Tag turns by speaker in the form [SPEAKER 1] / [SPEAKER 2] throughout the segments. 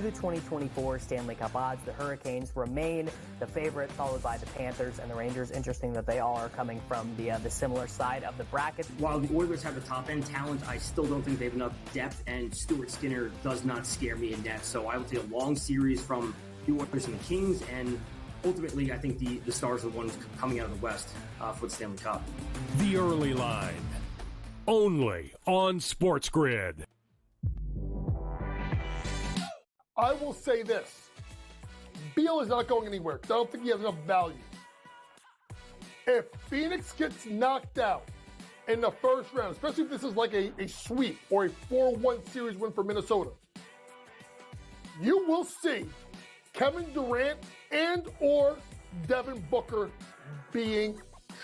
[SPEAKER 1] to the 2024 Stanley Cup odds, the Hurricanes remain the favorite, followed by the Panthers and the Rangers. Interesting that they all are coming from the similar side of the bracket.
[SPEAKER 2] While the Oilers have the top-end talent, I still don't think they have enough depth, and Stuart Skinner does not scare me in net. So I will take a long series from the Oilers and the Kings, and ultimately I think the Stars are the ones coming out of the West for the Stanley Cup.
[SPEAKER 3] The Early Line, only on SportsGrid.
[SPEAKER 4] I will say this. Beal is not going anywhere because I don't think he has enough value. If Phoenix gets knocked out in the first round, especially if this is like a sweep or a 4-1 series win for Minnesota, you will see Kevin Durant and or Devin Booker being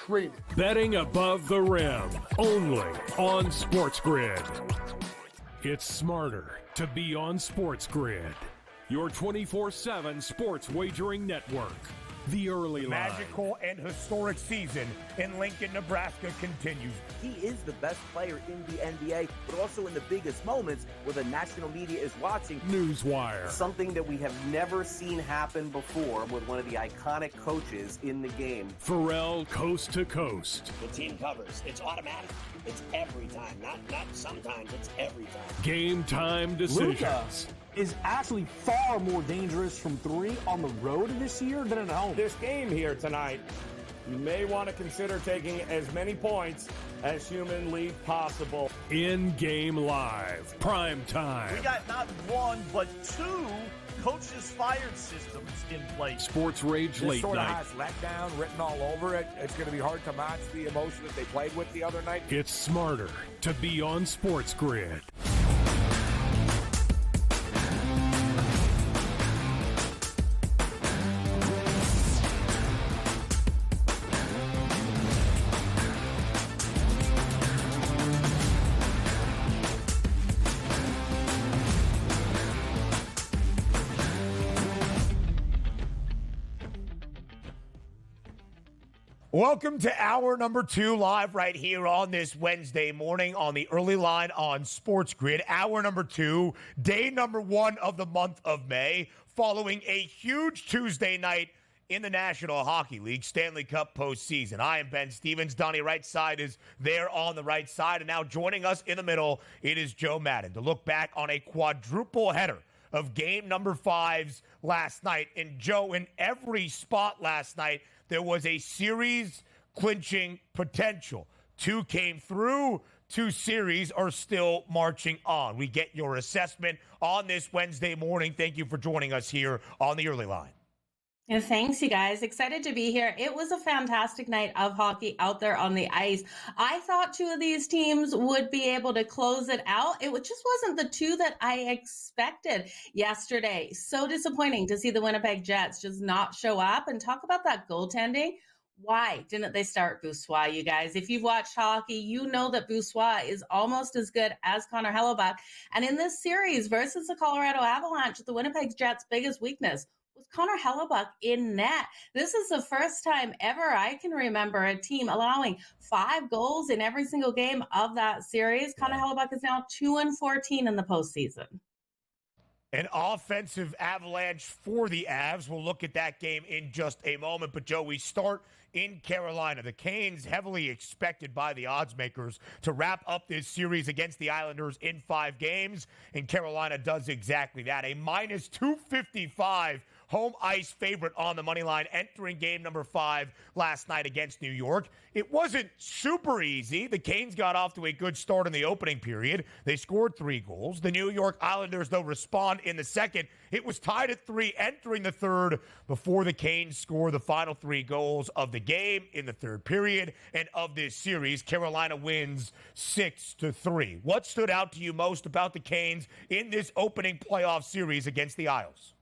[SPEAKER 4] traded.
[SPEAKER 3] Betting above the rim, only on SportsGrid. It's smarter to be on SportsGrid, your 24/7 sports wagering network. The Early Line.
[SPEAKER 5] Magical and historic season in Lincoln, Nebraska continues.
[SPEAKER 6] He is the best player in the NBA, but also in the biggest moments where the national media is watching.
[SPEAKER 3] Newswire.
[SPEAKER 7] Something that we have never seen happen before with one of the iconic coaches in the game.
[SPEAKER 3] Pharrell, coast to coast.
[SPEAKER 8] The team covers. It's automatic. It's every time. Not sometimes. It's every time.
[SPEAKER 3] Game time decisions.
[SPEAKER 9] Luka is actually far more dangerous from three on the road this year than at home.
[SPEAKER 5] This game here tonight, you may want to consider taking as many points as humanly possible.
[SPEAKER 3] In-game live, prime time.
[SPEAKER 10] We got not one, but two coaches fired systems in place.
[SPEAKER 3] Sports Rage Late
[SPEAKER 5] sort
[SPEAKER 3] Night.
[SPEAKER 5] of has letdown written all over it. It's going to be hard to match the emotion that they played with the other night.
[SPEAKER 3] It's smarter to be on SportsGrid.
[SPEAKER 5] Welcome to hour number 2, live right here on this Wednesday morning on the Early Line on SportsGrid. Hour number 2, day number 1 of the month of May, following a huge Tuesday night in the National Hockey League Stanley Cup postseason. I am Ben Stevens. Donnie right side is there on the right side. And now joining us in the middle, it is Joe Madden to look back on a quadruple header of game number 5s last night. And Joe, in every spot last night, there was a series clinching potential. 2 came through, 2 series are still marching on. We get your assessment on this Wednesday morning. Thank you for joining us here on the Early Line.
[SPEAKER 11] And thanks, you guys. Excited to be here. It was a fantastic night of hockey out there on the ice. I thought 2 of these teams would be able to close it out. It just wasn't the 2 that I expected yesterday. So disappointing to see the Winnipeg Jets just not show up. And talk about that goaltending. Why didn't they start Boussoit, you guys? If you've watched hockey, you know that Boussoit is almost as good as Connor Hellebuyck. And in this series versus the Colorado Avalanche, the Winnipeg Jets' biggest weakness was Connor Hellebuyck in net. This is the first time ever I can remember a team allowing 5 goals in every single game of that series. Connor Hellebuyck is now 2-14 in the postseason.
[SPEAKER 5] An offensive avalanche for the Avs. We'll look at that game in just a moment. But, Joe, we start in Carolina. The Canes heavily expected by the odds makers to wrap up this series against the Islanders in 5 games. And Carolina does exactly that. A minus 255 home ice favorite on the money line entering game number 5 last night against New York. It wasn't super easy. The Canes got off to a good start in the opening period. They scored 3 goals. The New York Islanders, though, respond in the second. It was tied at 3 entering the third before the Canes score the final 3 goals of the game in the third period and of this series. Carolina wins 6-3. What stood out to you most about the Canes in this opening playoff series against the Isles?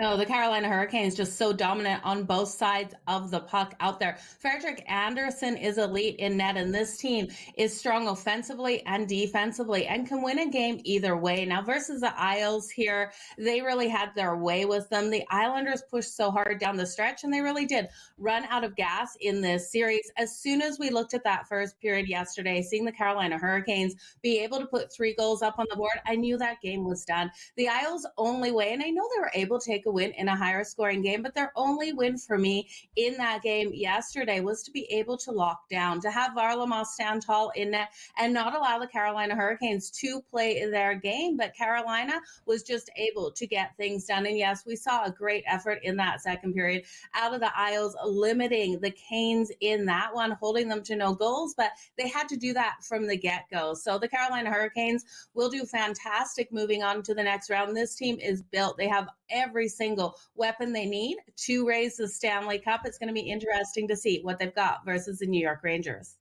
[SPEAKER 11] No, the Carolina Hurricanes just so dominant on both sides of the puck out there. Frederick Anderson is elite in net, and this team is strong offensively and defensively and can win a game either way. Now, versus the Isles here, they really had their way with them. The Islanders pushed so hard down the stretch, and they really did run out of gas in this series. As soon as we looked at that first period yesterday, seeing the Carolina Hurricanes be able to put 3 goals up on the board, I knew that game was done. The Isles' only way, and I know they were able to take a win in a higher scoring game, but their only win for me in that game yesterday was to be able to lock down, to have Varlamov stand tall in net and not allow the Carolina Hurricanes to play their game. But Carolina was just able to get things done. And yes, we saw a great effort in that second period out of the Isles, limiting the Canes in that one, holding them to no goals, but they had to do that from the get-go. So the Carolina Hurricanes will do fantastic moving on to the next round. This team is built. They have every single weapon they need to raise the Stanley Cup. It's going to be interesting to see what they've got versus the New York Rangers.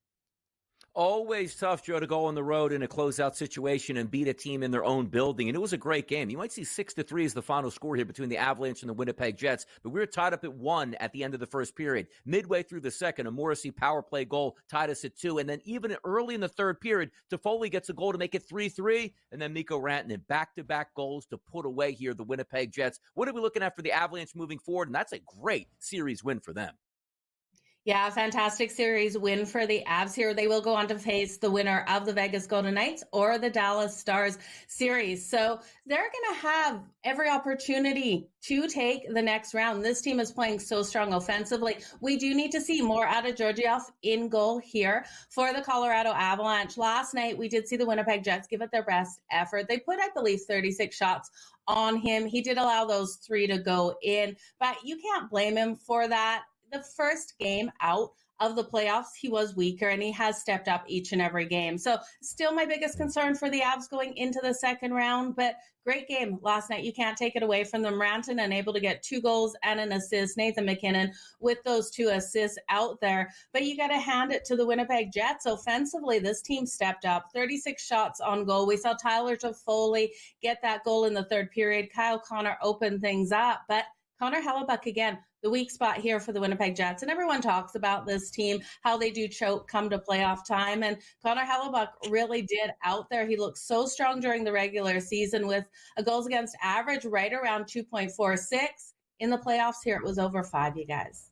[SPEAKER 12] Always tough, Joe, to go on the road in a closeout situation and beat a team in their own building. And it was a great game. You might see 6-3 as the final score here between the Avalanche and the Winnipeg Jets, but we were tied up at 1 at the end of the first period. Midway through the second, a Morrissey power play goal tied us at 2. And then even early in the third period, Toffoli gets a goal to make it 3-3. And then Mikko Rantanen, back-to-back goals to put away here the Winnipeg Jets. What are we looking at for the Avalanche moving forward? And that's a great series win for them.
[SPEAKER 11] Yeah, fantastic series win for the Avs here. They will go on to face the winner of the Vegas Golden Knights or the Dallas Stars series. So they're going to have every opportunity to take the next round. This team is playing so strong offensively. We do need to see more out of Georgiev in goal here for the Colorado Avalanche. Last night, we did see the Winnipeg Jets give it their best effort. They put, I believe, 36 shots on him. He did allow those 3 to go in, but you can't blame him for that. The first game out of the playoffs, he was weaker, and he has stepped up each and every game. So still my biggest concern for the Avs going into the second round, but great game last night. You can't take it away from them. Rantanen able to get 2 goals and an assist. Nathan McKinnon with those 2 assists out there. But you got to hand it to the Winnipeg Jets. Offensively, this team stepped up. 36 shots on goal. We saw Tyler Toffoli get that goal in the third period. Kyle Connor opened things up, but Connor Hellebuck again, the weak spot here for the Winnipeg Jets. And everyone talks about this team, how they do choke come to playoff time. And Connor Hellebuck really did out there. He looked so strong during the regular season with a goals against average right around 2.46. In the playoffs here, it was over 5, you guys.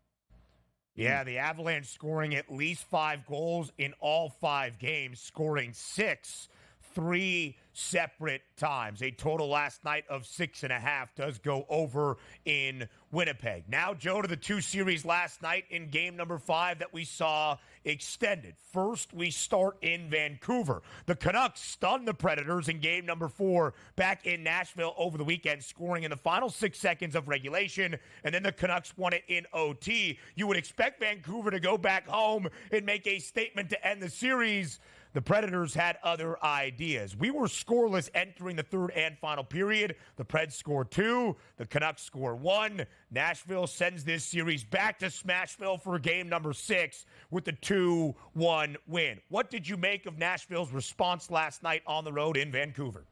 [SPEAKER 5] Yeah, the Avalanche scoring at least 5 goals in all 5 games, scoring 6 3 separate times. A total last night of 6.5 does go over in Winnipeg. Now, Joe, to the 2 series last night in game number 5 that we saw extended. First, we start in Vancouver. The Canucks stunned the Predators in game number 4 back in Nashville over the weekend, scoring in the final 6 seconds of regulation, and then the Canucks won it in OT. You would expect Vancouver to go back home and make a statement to end the series. The Predators had other ideas. We were scoreless entering the third and final period. The Preds scored 2. The Canucks score 1. Nashville sends this series back to Smashville for game number 6 with the 2-1 win. What did you make of Nashville's response last night on the road in Vancouver?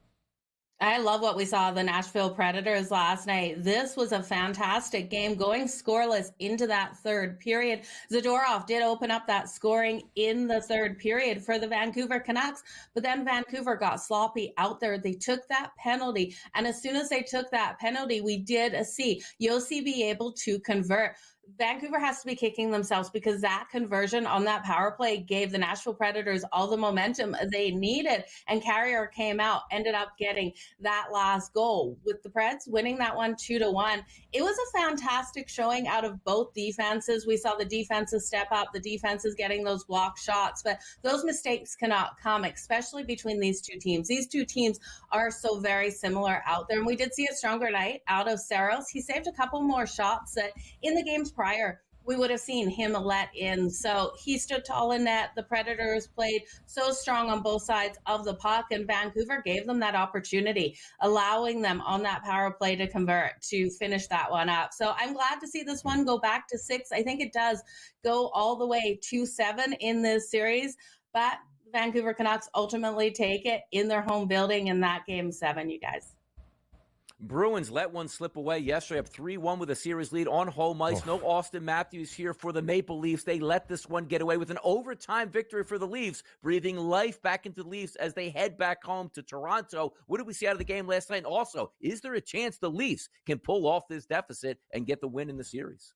[SPEAKER 11] I love what we saw of the Nashville Predators last night. This was a fantastic game, going scoreless into that third period. Zadorov did open up that scoring in the third period for the Vancouver Canucks, but then Vancouver got sloppy out there. They took that penalty, and as soon as they took that penalty, we did see Yossi be able to convert. Vancouver has to be kicking themselves because that conversion on that power play gave the Nashville Predators all the momentum they needed, and Carrier came out, ended up getting that last goal with the Preds winning that one 2-1. It was a fantastic showing out of both defenses. We saw the defenses step up, the defenses getting those block shots, but those mistakes cannot come, especially between these two teams. These two teams are so very similar out there, and we did see a stronger night out of Saros. He saved a couple more shots that in the games prior we would have seen him let in. So he stood tall in net. The Predators played so strong on both sides of the puck, and Vancouver gave them that opportunity, allowing them on that power play to convert, to finish that one up. So I'm glad to see this one go back to 6. I think it does go all the way to 7 in this series, but Vancouver Canucks ultimately take it in their home building in that game 7, you guys.
[SPEAKER 12] Bruins let one slip away yesterday, up 3-1 with a series lead on home ice. No Austin Matthews here for the Maple Leafs. They let this one get away with an overtime victory for the Leafs, breathing life back into the Leafs as they head back home to Toronto. What did we see out of the game last night? And also, is there a chance the Leafs can pull off this deficit and get the win in the series?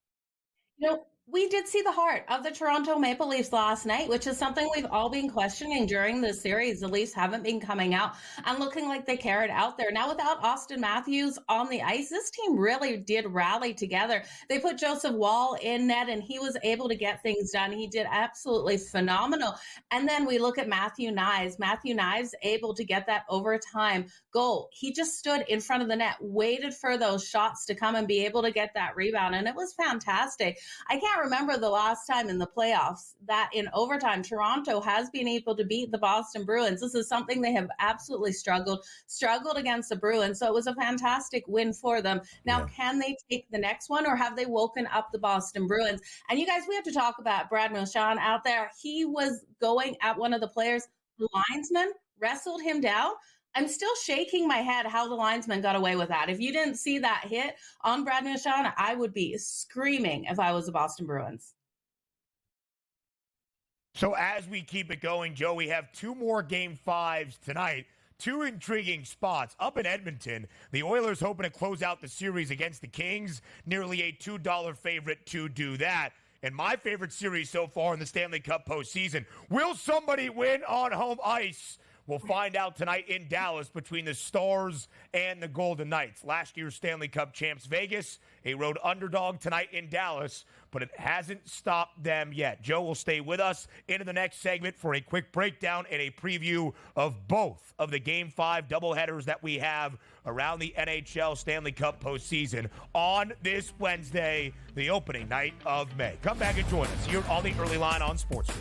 [SPEAKER 11] We did see the heart of the Toronto Maple Leafs last night, which is something we've all been questioning during this series. The Leafs haven't been coming out and looking like they carried out there. Now, without Austin Matthews on the ice, this team really did rally together. They put Joseph Woll in net, and he was able to get things done. He did absolutely phenomenal. And then we look at Matthew Knies. Matthew Knies able to get that overtime goal. He just stood in front of the net, waited for those shots to come and be able to get that rebound, and it was fantastic. I can't remember the last time in the playoffs that in overtime Toronto has been able to beat the Boston Bruins. This is something they have absolutely struggled against the Bruins. So it was a fantastic win for them. Now, Can they take the next one, or have they woken up the Boston Bruins? And you guys, we have to talk about Brad Marchand out there. He was going at one of the players. The linesman wrestled him down. I'm still shaking my head how the linesman got away with that. If you didn't see that hit on Brad Marchand, I would be screaming if I was the Boston Bruins.
[SPEAKER 5] So as we keep it going, Joe, we have two more Game 5s tonight. Two intriguing spots. Up in Edmonton, the Oilers hoping to close out the series against the Kings. Nearly a $2 favorite to do that. And my favorite series so far in the Stanley Cup postseason. Will somebody win on home ice? We'll find out tonight in Dallas between the Stars and the Golden Knights. Last year's Stanley Cup champs Vegas, a road underdog tonight in Dallas, but it hasn't stopped them yet. Joe will stay with us into the next segment for a quick breakdown and a preview of both of the Game 5 doubleheaders that we have around the NHL Stanley Cup postseason on this Wednesday, the opening night of May. Come back and join us here on the Early Line on SportsGrid.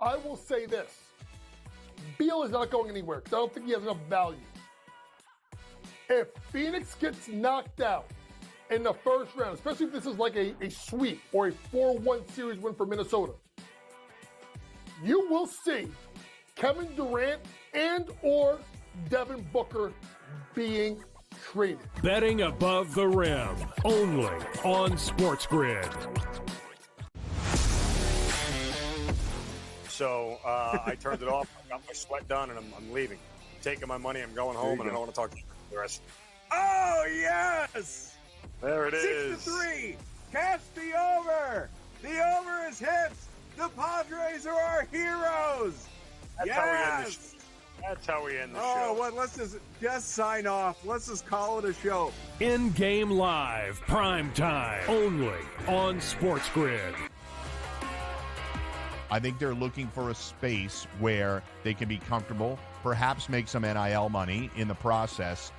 [SPEAKER 4] I will say this. Beal is not going anywhere because I don't think he has enough value. If Phoenix gets knocked out in the first round, especially if this is like a sweep or a 4-1 series win for Minnesota, you will see Kevin Durant and or Devin Booker being traded.
[SPEAKER 3] Betting above the rim, only on SportsGrid.
[SPEAKER 13] So I turned it off. I got my sweat done, and I'm leaving. I'm taking my money. I'm going home, and I don't want to talk to you for the rest.
[SPEAKER 14] Oh, yes!
[SPEAKER 13] There it is.
[SPEAKER 14] 6-3. Catch the over. The over is hit. The Padres are our heroes.
[SPEAKER 13] That's how we end the
[SPEAKER 14] show.
[SPEAKER 13] show.
[SPEAKER 14] Oh, well, let's just sign off. Let's just call it a show.
[SPEAKER 3] In-game live, prime time, only on SportsGrid.
[SPEAKER 15] I think they're looking for a space where they can be comfortable, perhaps make some NIL money in the process,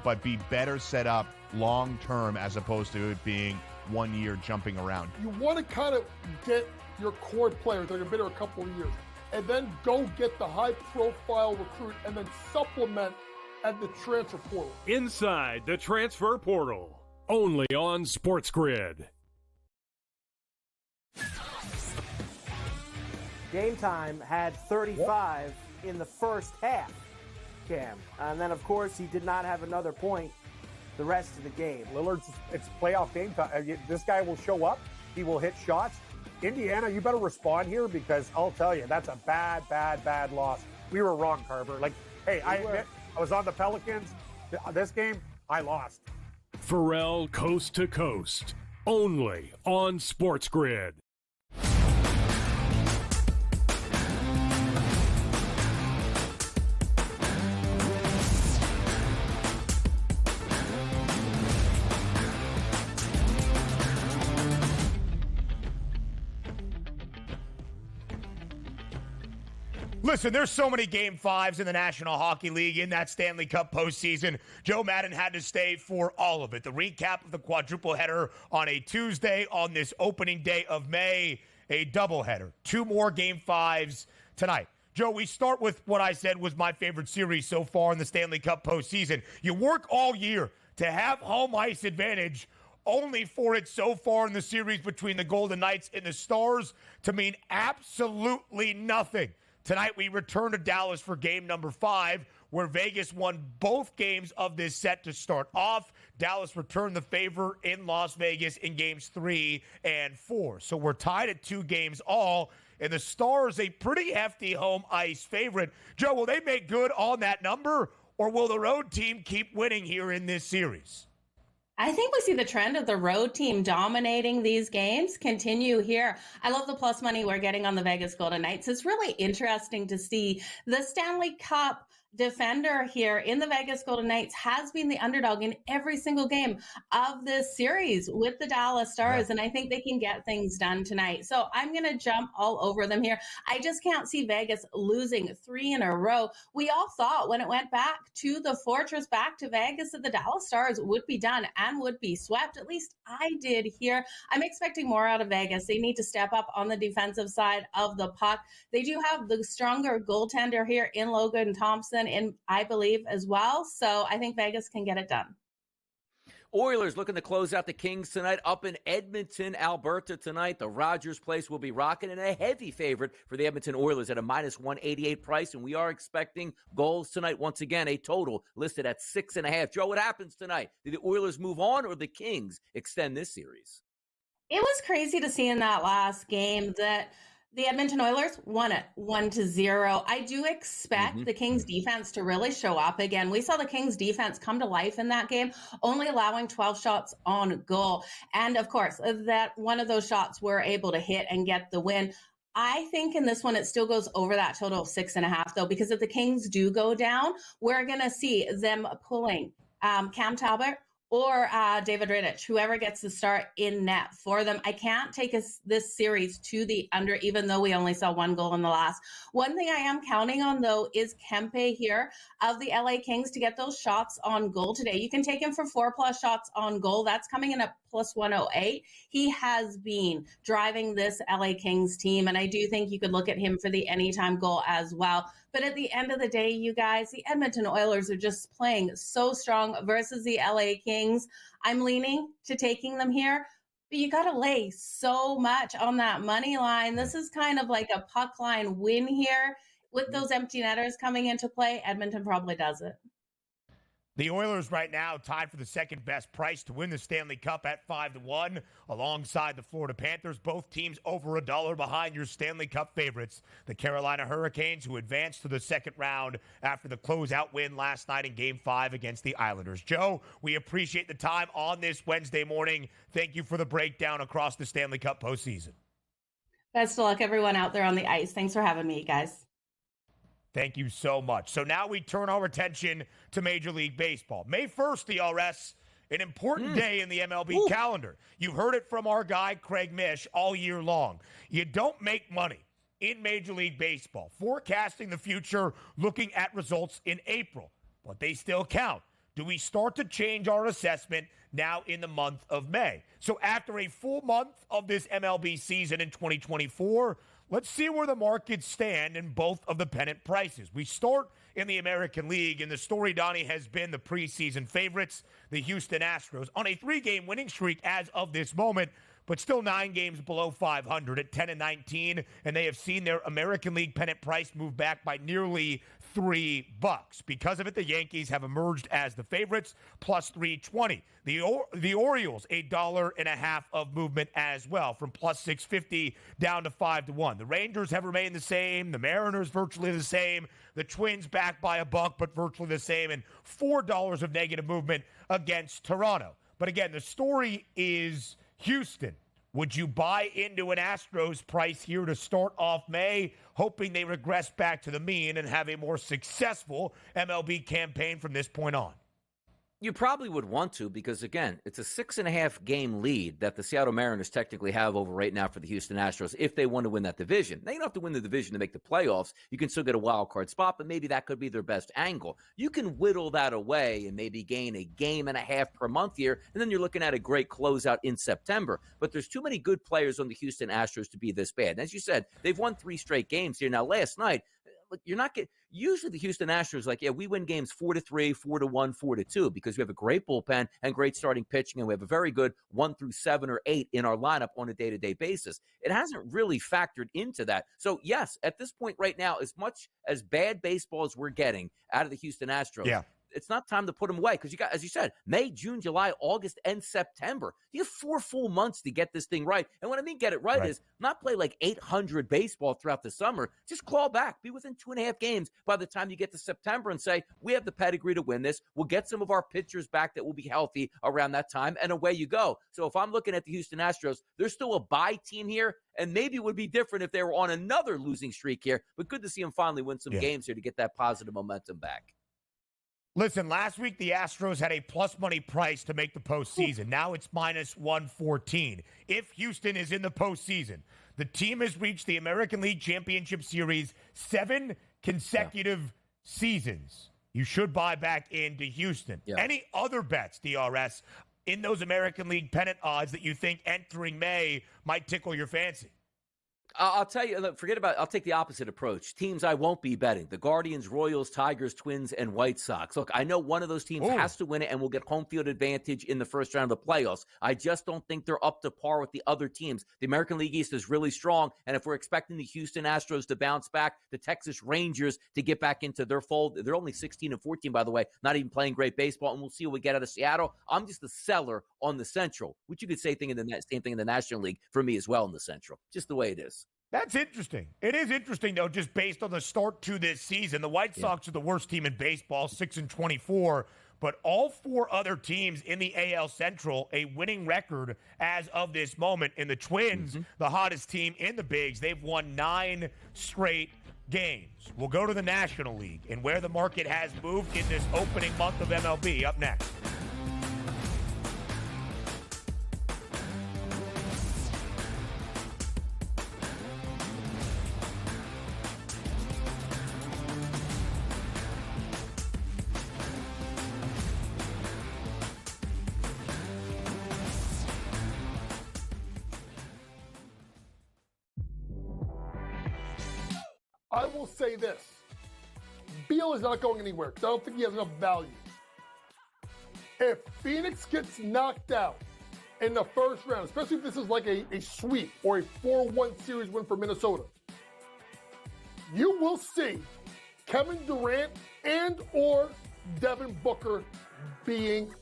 [SPEAKER 15] but be better set up long-term as opposed to it being 1 year jumping around.
[SPEAKER 4] You want to kind of get your core players that have been here a couple of years and then go get the high-profile recruit and then supplement at the transfer portal.
[SPEAKER 3] Inside the transfer portal, only on SportsGrid.
[SPEAKER 16] Game Time had 35 in the first half, Cam. And then, of course, he did not have another point the rest of the game.
[SPEAKER 9] Lillard's, it's playoff game time. This guy will show up. He will hit shots. Indiana, you better respond here because I'll tell you, that's a bad loss. We were wrong, Carver. Like, hey, I was on the Pelicans. This game, I lost.
[SPEAKER 3] Pharrell Coast to Coast, only on SportsGrid.
[SPEAKER 5] Listen, there's so many Game 5s in the National Hockey League in that Stanley Cup postseason. Joe Madden had to stay for all of it. The recap of the quadruple header on a Tuesday on this opening day of May. a doubleheader. 2 more Game 5s tonight. Joe, we start with what I said was my favorite series so far in the Stanley Cup postseason. You work all year to have home ice advantage, only for it so far in the series between the Golden Knights and the Stars to mean absolutely nothing. Tonight we return to Dallas for game number 5, where Vegas won both games of this set to start off. Dallas returned the favor in Las Vegas in games 3 and 4. So we're tied at 2 games all, and the Stars a pretty hefty home ice favorite. Joe, will they make good on that number, or will the road team keep winning here in this series?
[SPEAKER 11] I think we see the trend of the road team dominating these games continue here. I love the plus money we're getting on the Vegas Golden Knights. It's really interesting to see the Stanley Cup defender here in the Vegas Golden Knights has been the underdog in every single game of this series with the Dallas Stars, and I think they can get things done tonight. So I'm going to jump all over them here. I just can't see Vegas losing 3 in a row. We all thought when it went back to the Fortress, back to Vegas, that the Dallas Stars would be done and would be swept. At least I did here. I'm expecting more out of Vegas. They need to step up on the defensive side of the puck. They do have the stronger goaltender here in Logan Thompson, and I believe as well. So I think Vegas can get it done.
[SPEAKER 12] Oilers looking to close out the Kings tonight up in Edmonton, Alberta tonight. The Rogers Place will be rocking, and a heavy favorite for the Edmonton Oilers at a minus 188 price. And we are expecting goals tonight. Once again, a total listed at 6.5. Joe, what happens tonight? Do the Oilers move on, or the Kings extend this series?
[SPEAKER 11] It was crazy to see in that last game that the Edmonton Oilers won it 1-0. I do expect the Kings defense to really show up again. We saw the Kings defense come to life in that game, only allowing 12 shots on goal. And of course, that one of those shots were able to hit and get the win. I think in this one, it still goes over that total of 6.5, though, because if the Kings do go down, we're going to see them pulling Cam Talbot or David Rittich, whoever gets the start in net for them. I can't take this series to the under, even though we only saw 1 goal in the last. One thing I am counting on, though, is Kempe here of the LA Kings to get those shots on goal today. You can take him for 4+ shots on goal. That's coming in at plus 108. He has been driving this LA Kings team, and I do think you could look at him for the anytime goal as well. But at the end of the day, you guys, the Edmonton Oilers are just playing so strong versus the LA Kings. I'm leaning to taking them here, but you got to lay so much on that money line. This is kind of like a puck line win here. With those empty netters coming into play, Edmonton probably does it.
[SPEAKER 5] The Oilers right now tied for the second best price to win the Stanley Cup at 5-1, alongside the Florida Panthers. Both teams over $1 behind your Stanley Cup favorites, the Carolina Hurricanes, who advanced to the second round after the closeout win last night in Game 5 against the Islanders. Joe, we appreciate the time on this Wednesday morning. Thank you for the breakdown across the Stanley Cup postseason.
[SPEAKER 11] Best of luck, everyone out there on the ice. Thanks for having me, guys.
[SPEAKER 5] Thank you so much. So now we turn our attention to Major League Baseball. May 1st, DRS, an important day in the MLB calendar. You heard it from our guy, Craig Mish, all year long. You don't make money in Major League Baseball forecasting the future, looking at results in April, but they still count. Do we start to change our assessment now in the month of May? So after a full month of this MLB season in 2024, let's see where the markets stand in both of the pennant prices. We start in the American League, and the story, Donnie, has been the preseason favorites, the Houston Astros, on a 3-game winning streak as of this moment, but still 9 games below 500 at 10-19, and they have seen their American League pennant price move back by nearly $3. Because of it, the Yankees have emerged as the favorites, plus 320. The Orioles, $1.50 of movement as well, from plus 650 down to 5-1. The Rangers have remained the same. The Mariners virtually the same. The Twins back by $1, but virtually the same, and $4 of negative movement against Toronto. But again, the story is Houston. Would you buy into an Astros price here to start off May, hoping they regress back to the mean and have a more successful MLB campaign from this point on?
[SPEAKER 12] You probably would want to because, again, it's a 6.5 game lead that the Seattle Mariners technically have over right now for the Houston Astros if they want to win that division. Now, you don't have to win the division to make the playoffs. You can still get a wild card spot, but maybe that could be their best angle. You can whittle that away and maybe gain a game and a half per month here, and then you're looking at a great closeout in September. But there's too many good players on the Houston Astros to be this bad. And as you said, they've won 3 straight games here. Now, last night, you're not getting. Usually the Houston Astros we win games 4-3, 4-1, 4-2 because we have a great bullpen and great starting pitching, and we have a very good 1 through 7 or 8 in our lineup on a day-to-day basis. It hasn't really factored into that. So yes, at this point right now, as much as bad baseball as we're getting out of the Houston Astros, it's not time to put them away because you got, as you said, May, June, July, August, and September. You have 4 full months to get this thing right. And what I mean get it right is not play like 800 baseball throughout the summer. Just claw back. Be within 2.5 games by the time you get to September and say, we have the pedigree to win this. We'll get some of our pitchers back that will be healthy around that time, and away you go. So if I'm looking at the Houston Astros, there's still a bye team here, and maybe it would be different if they were on another losing streak here. But good to see them finally win some games here to get that positive momentum back.
[SPEAKER 5] Listen, last week the Astros had a plus money price to make the postseason. Now it's minus 114. If Houston is in the postseason, the team has reached the American League Championship Series 7 consecutive seasons. You should buy back into Houston. Any other bets, DRS, in those American League pennant odds that you think entering May might tickle your fancy?
[SPEAKER 12] I'll tell you, look, I'll take the opposite approach. Teams I won't be betting: the Guardians, Royals, Tigers, Twins, and White Sox. Look, I know one of those teams has to win it and will get home field advantage in the first round of the playoffs. I just don't think they're up to par with the other teams. The American League East is really strong, and if we're expecting the Houston Astros to bounce back, the Texas Rangers to get back into their fold, they're only 16-14, by the way, not even playing great baseball, and we'll see what we get out of Seattle. I'm just a seller on the Central, which you could say same thing in the National League for me as well in the Central. Just the way it is.
[SPEAKER 5] That's interesting. It is interesting, though, just based on the start to this season. The White Sox are the worst team in baseball, 6-24, but all 4 other teams in the AL Central, a winning record as of this moment. In the Twins, the hottest team in the bigs, they've won 9 straight games. We'll go to the National League and where the market has moved in this opening month of MLB. Up next.
[SPEAKER 4] I will say this. Beal is not going anywhere because I don't think he has enough value. If Phoenix gets knocked out in the first round, especially if this is like a sweep or a 4-1 series win for Minnesota, you will see Kevin Durant and or Devin Booker being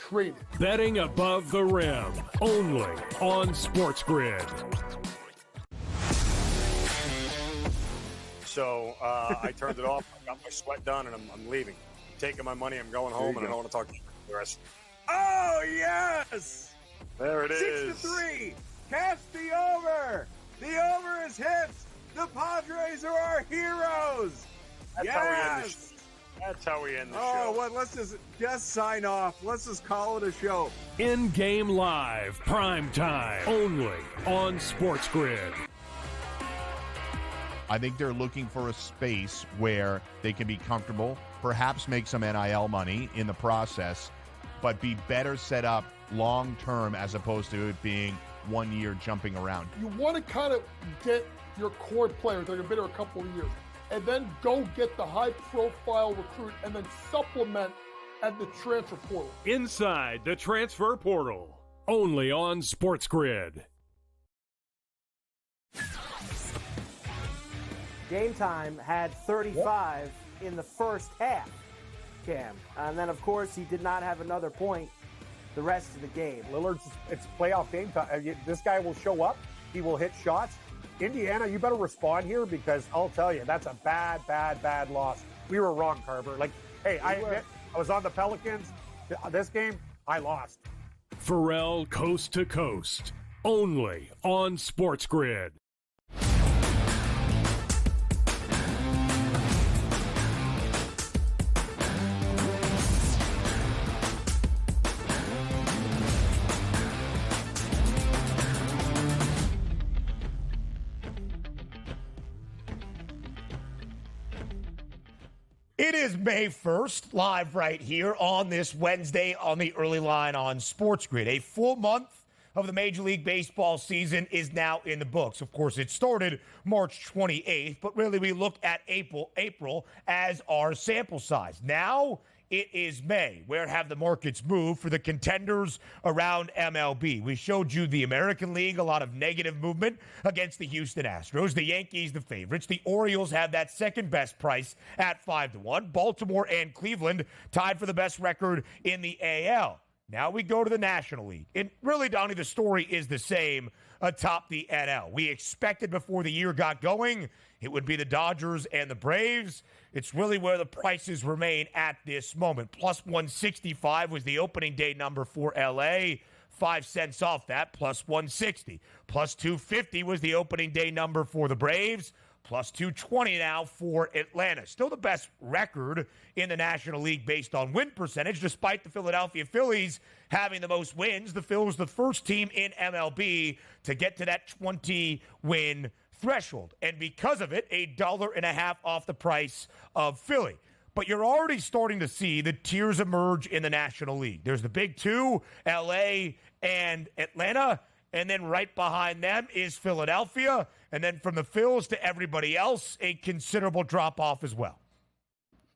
[SPEAKER 4] traded.
[SPEAKER 3] Betting above the rim, only on SportsGrid.
[SPEAKER 13] So I turned it off. I got my sweat done, and I'm leaving. Taking my money. I'm going home, and I don't want to talk to you for the rest.
[SPEAKER 14] Oh, yes!
[SPEAKER 13] There it is.
[SPEAKER 14] 6-3. Cast the over. The over is hit. The Padres are our heroes.
[SPEAKER 13] That's how we end the show. That's how we end the show.
[SPEAKER 14] Oh, well, let's just sign off. Let's just call it a show.
[SPEAKER 3] In-game live, prime time, only on SportsGrid.
[SPEAKER 15] I think they're looking for a space where they can be comfortable, perhaps make some NIL money in the process, but be better set up long-term as opposed to it being 1 year jumping around.
[SPEAKER 4] You want to kind of get your core players that have been there a couple of years and then go get the high-profile recruit and then supplement at the transfer portal.
[SPEAKER 3] Inside the transfer portal, only on SportsGrid.
[SPEAKER 16] Game Time had 35 in the first half, Cam. And then, of course, he did not have another point the rest of the game.
[SPEAKER 9] Lillard's, it's playoff game time. This guy will show up. He will hit shots. Indiana, you better respond here because I'll tell you, that's a bad loss. We were wrong, Carver. Like, hey, I admit, I was on the Pelicans. This game, I lost.
[SPEAKER 3] Pharrell Coast to Coast, only on SportsGrid.
[SPEAKER 5] It is May 1st, live right here on this Wednesday on the early line on SportsGrid. A full month of the Major League Baseball season is now in the books. Of course, it started March 28th, but really we look at April as our sample size. Now it is May. Where have the markets moved for the contenders around MLB? We showed you the American League, a lot of negative movement against the Houston Astros. The Yankees, the favorites. The Orioles have that second best price at 5-1. Baltimore and Cleveland tied for the best record in the AL. Now we go to the National League. And really, Donnie, the story is the same atop the NL. We expected before the year got going it would be the Dodgers and the Braves. It's really where the prices remain at this moment. Plus 165 was the opening day number for LA. 5 cents off that, plus 160. Plus 250 was the opening day number for the Braves. Plus 220 now for Atlanta. Still the best record in the National League based on win percentage, despite the Philadelphia Phillies having the most wins. The Phils, the first team in MLB to get to that 20-win threshold. And because of it, $1.50 off the price of Philly. But you're already starting to see the tiers emerge in the National League. There's the big two, LA and Atlanta. And then right behind them is Philadelphia. And then from the Phils to everybody else, a considerable drop-off as well.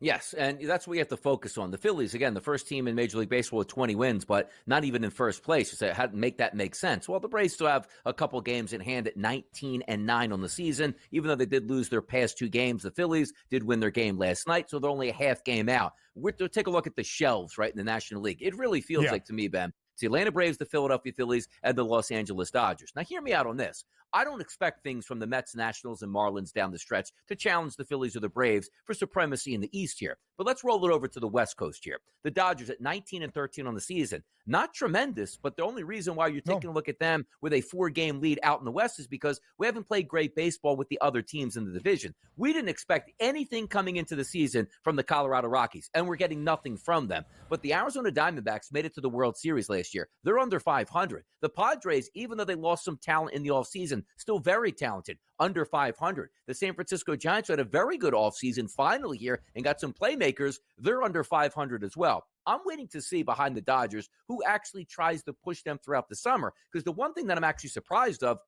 [SPEAKER 12] Yes, and that's what you have to focus on. The Phillies, again, the first team in Major League Baseball with 20 wins, but not even in first place. You say, how to make that make sense? Well, the Braves still have a couple games in hand at 19-9 on the season, even though they did lose their past 2 games. The Phillies did win their game last night, so they're only a half game out. We're to take a look at the shelves, right, in the National League. It really feels like, to me, Ben, it's the Atlanta Braves, the Philadelphia Phillies, and the Los Angeles Dodgers. Now, hear me out on this. I don't expect things from the Mets, Nationals, and Marlins down the stretch to challenge the Phillies or the Braves for supremacy in the East here. But let's roll it over to the West Coast here. The Dodgers at 19-13 on the season. Not tremendous, but the only reason why you're taking a look at them with a 4-game lead out in the West is because we haven't played great baseball with the other teams in the division. We didn't expect anything coming into the season from the Colorado Rockies, and we're getting nothing from them. But the Arizona Diamondbacks made it to the World Series last year. They're under 500. The Padres, even though they lost some talent in the offseason, still very talented, under 500. The San Francisco Giants had a very good offseason finally here and got some playmakers. They're under 500 as well. I'm waiting to see behind the Dodgers who actually tries to push them throughout the summer, because the one thing that I'm actually surprised of,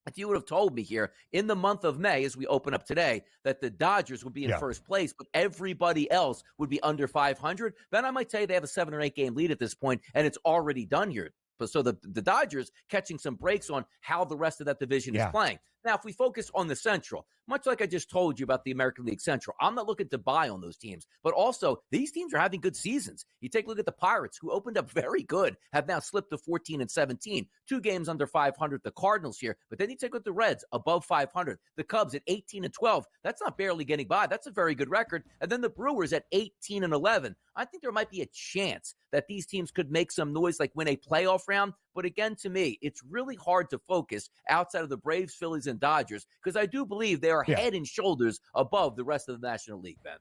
[SPEAKER 12] if you would have told me here in the month of May, as we open up today, that the Dodgers would be in first place, but everybody else would be under 500, then I might tell you they have a 7 or 8 game lead at this point, and it's already done here. So the Dodgers catching some breaks on how the rest of that division is playing. Now, if we focus on the Central, much like I just told you about the American League Central, I'm not looking to buy on those teams. But also, these teams are having good seasons. You take a look at the Pirates, who opened up very good, have now slipped to 14-17, 2 games under 500. The Cardinals here, but then you take a look at the Reds, above 500. The Cubs at 18-12. That's not barely getting by. That's a very good record. And then the Brewers at 18-11. I think there might be a chance that these teams could make some noise, like win a playoff round. But again, to me, it's really hard to focus outside of the Braves, Phillies, and Dodgers, because I do believe they are head and shoulders above the rest of the National League, Ben.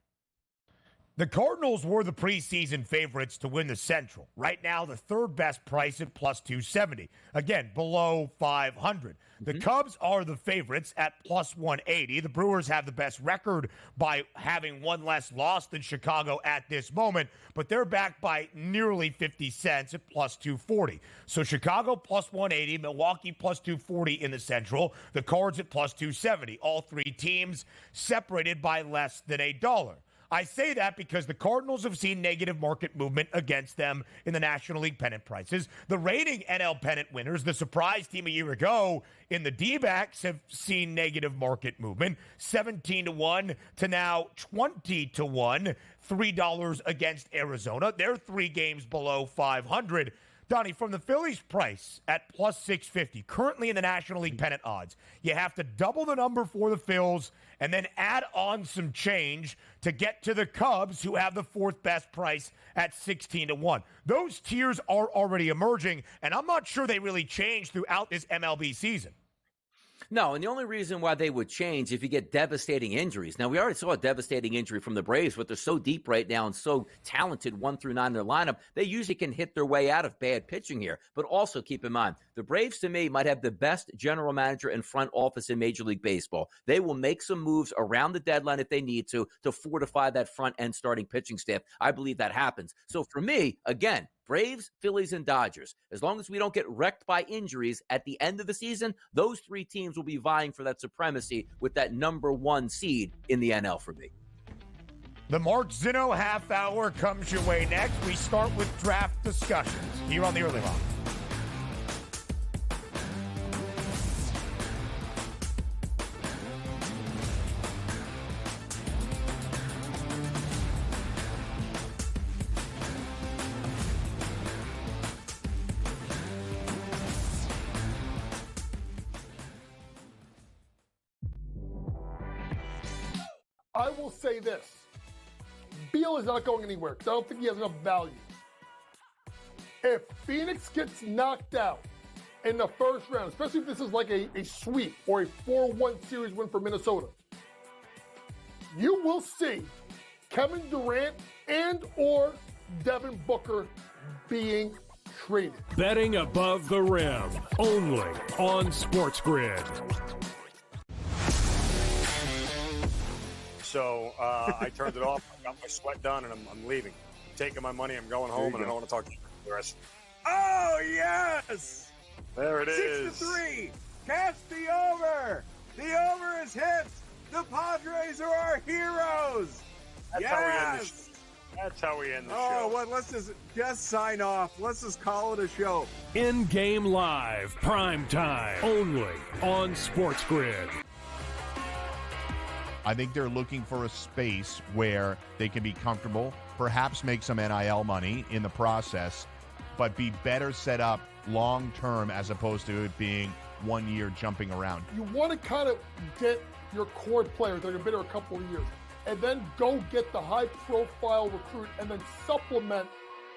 [SPEAKER 5] The Cardinals were the preseason favorites to win the Central. Right now, the third best price at plus 270. Again, below 500. The Cubs are the favorites at plus 180. The Brewers have the best record by having 1 less loss than Chicago at this moment, but they're backed by nearly 50 cents at plus 240. So Chicago plus 180, Milwaukee plus 240 in the Central, the Cards at plus 270. All 3 teams separated by less than $1. I say that because the Cardinals have seen negative market movement against them in the National League pennant prices. The reigning NL pennant winners, the surprise team a year ago in the D-backs, have seen negative market movement, 17-1 to now 20-1, $3 against Arizona. They're 3 games below 500. Donnie, from the Phillies price at plus 650, currently in the National League pennant odds, you have to double the number for the Phils and then add on some change to get to the Cubs, who have the 4th best price at 16-1. Those tiers are already emerging, and I'm not sure they really change throughout this MLB season.
[SPEAKER 12] No, and the only reason why they would change if you get devastating injuries. Now, we already saw a devastating injury from the Braves, but they're so deep right now and so talented 1 through 9 in their lineup, they usually can hit their way out of bad pitching here. But also keep in mind, The Braves, to me, might have the best general manager and front office in Major League Baseball. They will make some moves around the deadline if they need to fortify that front end starting pitching staff. I believe that happens. So for me, again, Braves, Phillies, and Dodgers. As long as we don't get wrecked by injuries at the end of the season, those three teams will be vying for that supremacy with that number one seed in the NL for me.
[SPEAKER 5] The Mark Zinno half hour comes your way next. We start with draft discussions here on the Early Line.
[SPEAKER 4] I will say this. Beal is not going anywhere because I don't think he has enough value. If Phoenix gets knocked out in the first round, especially if this is like a sweep or a 4-1 series win for Minnesota, you will see Kevin Durant and or Devin Booker being traded.
[SPEAKER 3] Betting above the rim, only on SportsGrid.
[SPEAKER 13] So I turned it off. I got my sweat done, and I'm leaving. I'm taking my money. I'm going home, and I don't want to talk to you for the rest.
[SPEAKER 14] Oh, yes!
[SPEAKER 13] There it is.
[SPEAKER 14] 6-3. Catch the over. The over is hit. The Padres are our heroes.
[SPEAKER 13] That's how we end the show. That's how we end the show.
[SPEAKER 14] Oh, well, let's just sign off. Let's just call it a show.
[SPEAKER 3] In-game live, prime time, only on SportsGrid.
[SPEAKER 15] I think they're looking for a space where they can be comfortable, perhaps make some NIL money in the process, but be better set up long-term as opposed to it being 1 year jumping around.
[SPEAKER 4] You want to kind of get your core players that have been there a couple of years and then go get the high-profile recruit and then supplement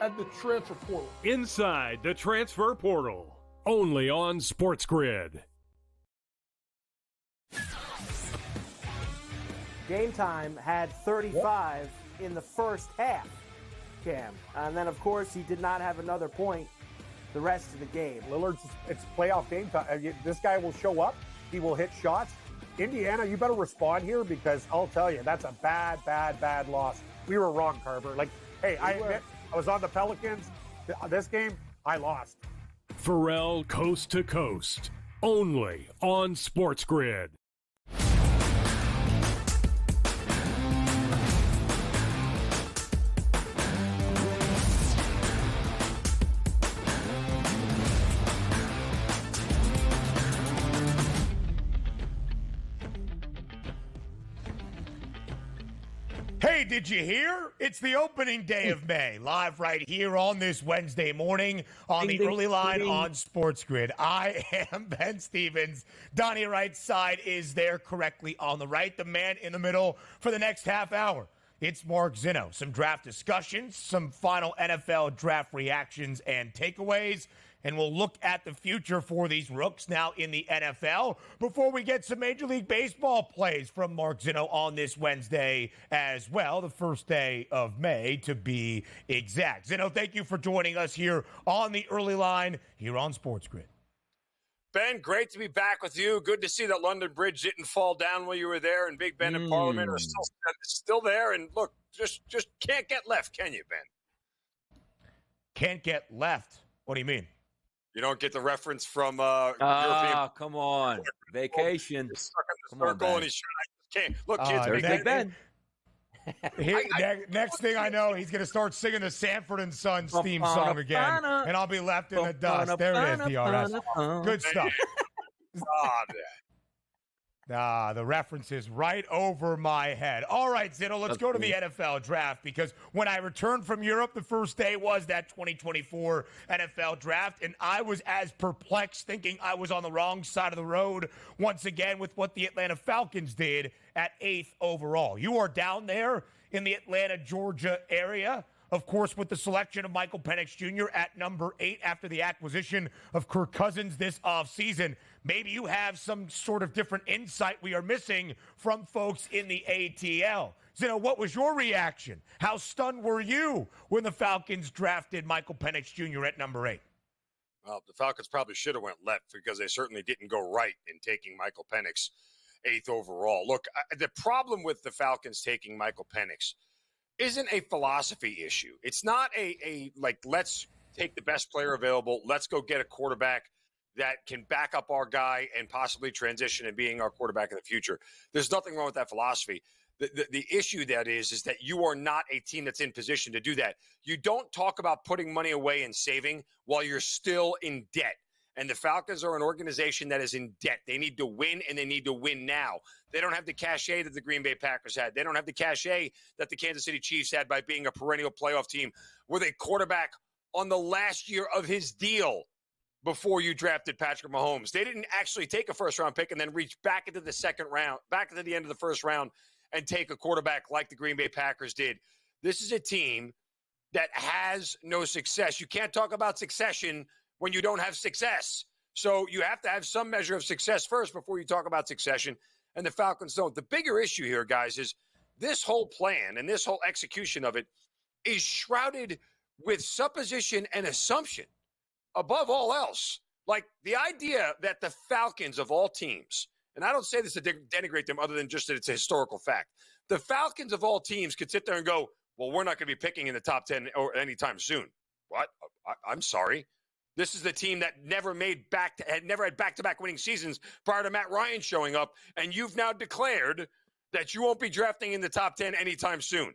[SPEAKER 4] at the transfer portal.
[SPEAKER 3] Inside the transfer portal, only on SportsGrid.
[SPEAKER 16] Game Time had 35 in the first half, Cam. And then, of course, he did not have another point the rest of the game.
[SPEAKER 9] Lillard's, it's playoff game time. This guy will show up. He will hit shots. Indiana, you better respond here because I'll tell you, that's a bad, bad, bad loss. We were wrong, Carver. Like, hey, I admit, I was on the Pelicans. This game, I lost.
[SPEAKER 3] Pharrell Coast to Coast, only on SportsGrid.
[SPEAKER 5] Hey, did you hear? It's the opening day of May, live right here on this Wednesday morning on the Early Line on SportsGrid. I am Ben Stevens. Donnie right side is there correctly on the right, the man in the middle for the next half hour. It's Mark Zinno. Some draft discussions, some final NFL draft reactions and takeaways, and we'll look at the future for these rooks now in the NFL before we get some Major League Baseball plays from Mark Zinno on this Wednesday as well, the first day of May to be exact. Zinno, thank you for joining us here on the Early Line here on SportsGrid.
[SPEAKER 13] Ben, great to be back with you. Good to see that London Bridge didn't fall down while you were there, and Big Ben and Parliament are still there. And look, just can't get left, can you, Ben?
[SPEAKER 5] Can't get left? What do you mean?
[SPEAKER 13] You don't get the reference from
[SPEAKER 12] European. Come on, vacation.
[SPEAKER 13] Come on, Ben. And he's I just can't. Look, kids,
[SPEAKER 12] Big Ben.
[SPEAKER 5] Next thing I know, he's going to start singing the Sanford and Sons theme song again, and I'll be left in the dust. There it is, DRS. Good stuff. The reference is right over my head. All right, Zinno, let's go to the NFL draft because when I returned from Europe, the first day was that 2024 NFL draft, and I was as perplexed thinking I was on the wrong side of the road once again with what the Atlanta Falcons did at 8th overall. You are down there in the Atlanta, Georgia area, of course, with the selection of Michael Penix Jr. at number 8 after the acquisition of Kirk Cousins this offseason. Maybe you have some sort of different insight we are missing from folks in the ATL. Zinno, what was your reaction? How stunned were you when the Falcons drafted Michael Penix Jr. at number 8?
[SPEAKER 13] Well, the Falcons probably should have went left because they certainly didn't go right in taking Michael Penix 8th overall. Look, the problem with the Falcons taking Michael Penix isn't a philosophy issue. It's not a like, let's take the best player available. Let's go get a quarterback that can back up our guy and possibly transition and being our quarterback in the future. There's nothing wrong with that philosophy. The issue that is that you are not a team that's in position to do that. You don't talk about putting money away and saving while you're still in debt. And the Falcons are an organization that is in debt. They need to win, and they need to win now. They don't have the cachet that the Green Bay Packers had. They don't have the cachet that the Kansas City Chiefs had by being a perennial playoff team with a quarterback on the last year of his deal before you drafted Patrick Mahomes. They didn't actually take a first-round pick and then reach back into the second round, back into the end of the first round, and take a quarterback like the Green Bay Packers did. This is a team that has no success. You can't talk about succession when you don't have success. So you have to have some measure of success first before you talk about succession, and the Falcons don't. The bigger issue here, guys, is this whole plan and this whole execution of it is shrouded with supposition and assumption above all else. Like the idea that the Falcons of all teams, and I don't say this to denigrate them other than just that it's a historical fact. The Falcons of all teams could sit there and go, well, we're not going to be picking in the top 10 or anytime soon. What? I'm sorry. This is the team that never had back-to-back winning seasons prior to Matt Ryan showing up, and you've now declared that you won't be drafting in the top 10 anytime soon.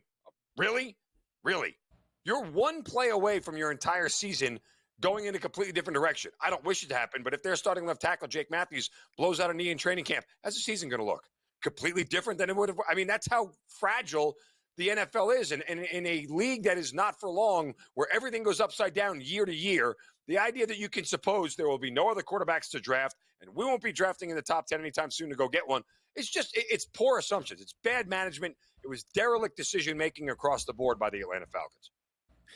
[SPEAKER 13] Really? Really? You're one play away from your entire season going in a completely different direction. I don't wish it to happen, but if their starting left tackle, Jake Matthews, blows out a knee in training camp, how's the season going to look? Completely different than it would have. I mean, that's how fragile the NFL is. And in a league that is not for long, where everything goes upside down year to year, the idea that you can suppose there will be no other quarterbacks to draft and we won't be drafting in the top 10 anytime soon to go get one, it's poor assumptions. It's bad management. It was derelict decision-making across the board by the Atlanta Falcons.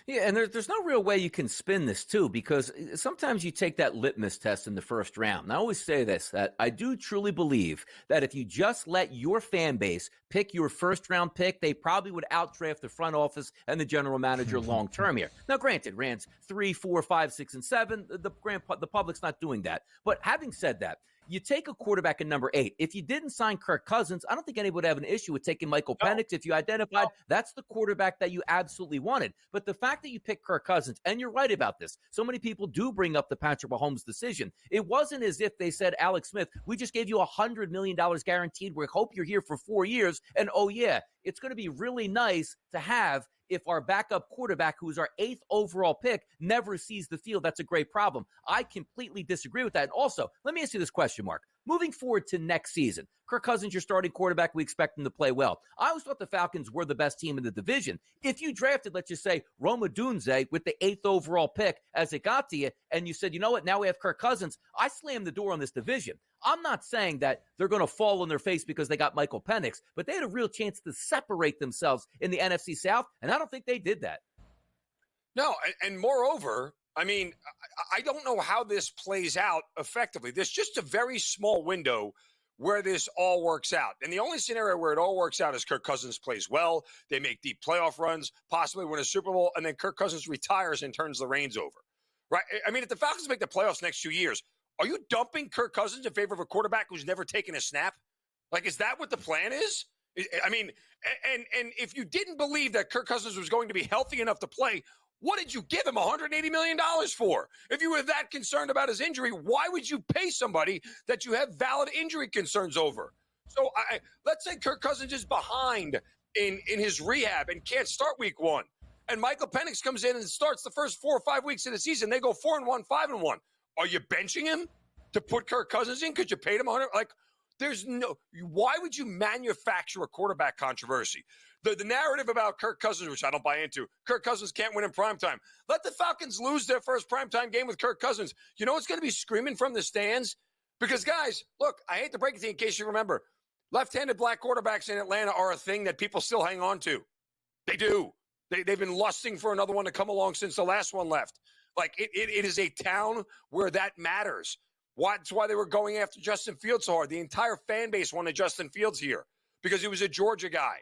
[SPEAKER 12] Yeah, and there's no real way you can spin this, too, because sometimes you take that litmus test in the first round. And I always say this, that I do truly believe that if you just let your fan base pick your first-round pick, they probably would outdraft the front office and the general manager long-term here. Now, granted, Rand's 3, 4, 5, 6, and 7, the public's not doing that. But having said that, you take a quarterback in number 8. If you didn't sign Kirk Cousins, I don't think anybody would have an issue with taking Michael Penix. If you identified that's the quarterback that you absolutely wanted. But the fact that you picked Kirk Cousins, and you're right about this, so many people do bring up the Patrick Mahomes decision. It wasn't as if they said, Alex Smith, we just gave you $100 million guaranteed. We hope you're here for 4 years. And, oh, yeah, it's going to be really nice to have if our backup quarterback, who is our 8th overall pick, never sees the field. That's a great problem. I completely disagree with that. And also, let me ask you this question, Mark. Moving forward to next season, Kirk Cousins, your starting quarterback, we expect him to play well. I always thought the Falcons were the best team in the division. If you drafted, let's just say, Roma Dunze with the 8th overall pick as it got to you, and you said, you know what, now we have Kirk Cousins, I slammed the door on this division. I'm not saying that they're going to fall on their face because they got Michael Penix, but they had a real chance to separate themselves in the NFC South, and I don't think they did that.
[SPEAKER 13] No, and moreover, I mean, I don't know how this plays out effectively. There's just a very small window where this all works out. And the only scenario where it all works out is Kirk Cousins plays well, they make deep playoff runs, possibly win a Super Bowl, and then Kirk Cousins retires and turns the reins over. Right? I mean, if the Falcons make the playoffs next 2 years, are you dumping Kirk Cousins in favor of a quarterback who's never taken a snap? Like, is that what the plan is? I mean, and if you didn't believe that Kirk Cousins was going to be healthy enough to play, what did you give him $180 million for? If you were that concerned about his injury, why would you pay somebody that you have valid injury concerns over? So let's say Kirk Cousins is behind in his rehab and can't start week 1. And Michael Penix comes in and starts the first 4 or 5 weeks of the season. They go 4-1, 5-1. Are you benching him to put Kirk Cousins in because you paid him $100? Like, there's no – why would you manufacture a quarterback controversy? The narrative about Kirk Cousins, which I don't buy into, Kirk Cousins can't win in primetime. Let the Falcons lose their first primetime game with Kirk Cousins. You know what's going to be screaming from the stands? Because, guys, look, I hate to break it to you in case you remember, left-handed black quarterbacks in Atlanta are a thing that people still hang on to. They do. They've been lusting for another one to come along since the last one left. Like, it is a town where that matters. That's why they were going after Justin Fields so hard. The entire fan base wanted Justin Fields here because he was a Georgia guy.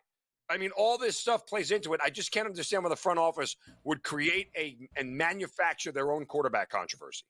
[SPEAKER 13] I mean, all this stuff plays into it. I just can't understand why the front office would create and manufacture their own quarterback controversy.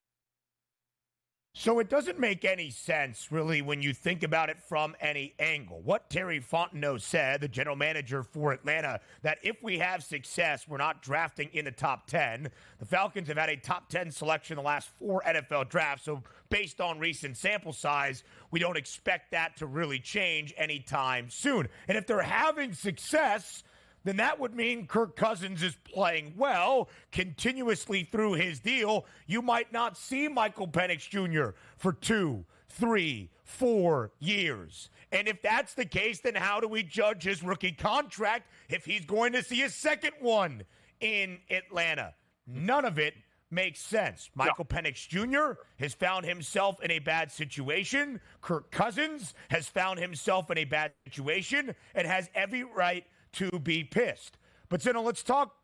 [SPEAKER 5] So it doesn't make any sense, really, when you think about it from any angle. What Terry Fontenot said, the general manager for Atlanta, that if we have success, we're not drafting in the top 10. The Falcons have had a top 10 selection in the last 4 NFL drafts, so based on recent sample size, we don't expect that to really change anytime soon. And if they're having success, then that would mean Kirk Cousins is playing well continuously through his deal. You might not see Michael Penix Jr. for 2, 3, 4 years. And if that's the case, then how do we judge his rookie contract if he's going to see a second one in Atlanta? None of it makes sense. Michael Penix Jr. has found himself in a bad situation. Kirk Cousins has found himself in a bad situation and has every right to be pissed. But Zinno, let's talk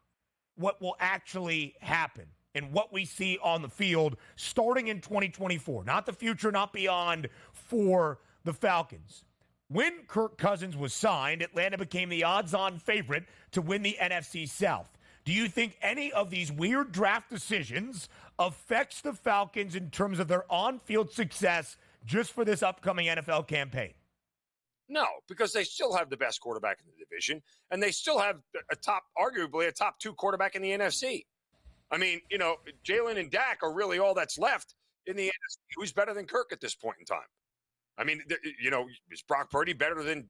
[SPEAKER 5] what will actually happen and what we see on the field starting in 2024. Not the future, not beyond, for the Falcons. When Kirk Cousins was signed, Atlanta became the odds-on favorite to win the NFC South. Do you think any of these weird draft decisions affects the Falcons in terms of their on-field success just for this upcoming NFL campaign?
[SPEAKER 13] No, because they still have the best quarterback in the division, and they still have arguably a top 2 quarterback in the NFC. I mean, Jalen and Dak are really all that's left in the NFC. Who's better than Kirk at this point in time? I mean, is Brock Purdy better than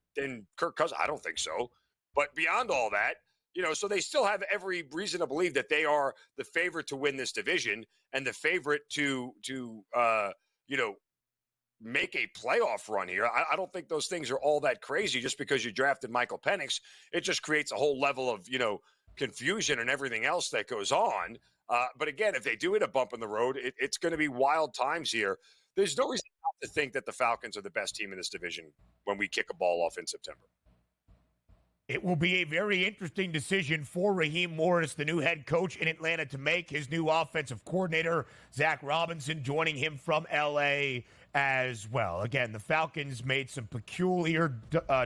[SPEAKER 13] Kirk Cousins? I don't think so. But beyond all that, so they still have every reason to believe that they are the favorite to win this division and the favorite to make a playoff run here. I don't think those things are all that crazy just because you drafted Michael Penix. It just creates a whole level of, confusion and everything else that goes on. But again, if they do hit a bump in the road, it's going to be wild times here. There's no reason not to think that the Falcons are the best team in this division when we kick a ball off in September.
[SPEAKER 5] It will be a very interesting decision for Raheem Morris, the new head coach in Atlanta, to make. His new offensive coordinator, Zach Robinson, joining him from L.A. as well. Again, the Falcons made some peculiar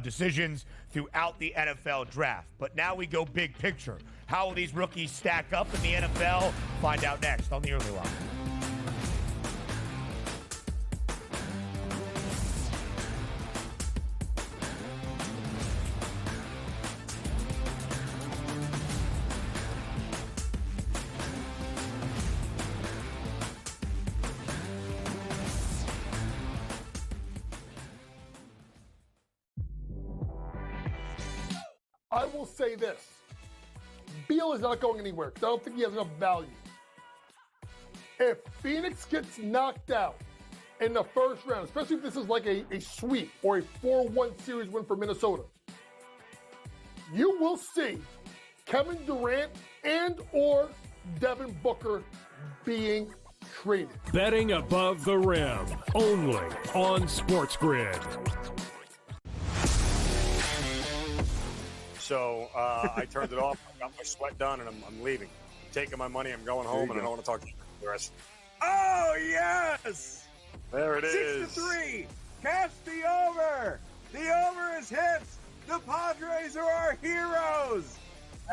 [SPEAKER 5] decisions throughout the NFL draft. But now we go big picture. How will these rookies stack up in the NFL? Find out next on the Early Line.
[SPEAKER 4] I will say this. Beal is not going anywhere. I don't think he has enough value. If Phoenix gets knocked out in the first round, especially if this is like a sweep or a 4-1 series win for Minnesota, you will see Kevin Durant and or Devin Booker being traded.
[SPEAKER 3] Betting above the rim, only on SportsGrid.
[SPEAKER 13] So I turned it off. I got my sweat done, and I'm leaving. I'm taking my money. I'm going home, and I don't want to talk to you the rest.
[SPEAKER 14] Oh, yes!
[SPEAKER 13] There it is.
[SPEAKER 14] 6-3. Catch the over. The over is hit. The Padres are our heroes.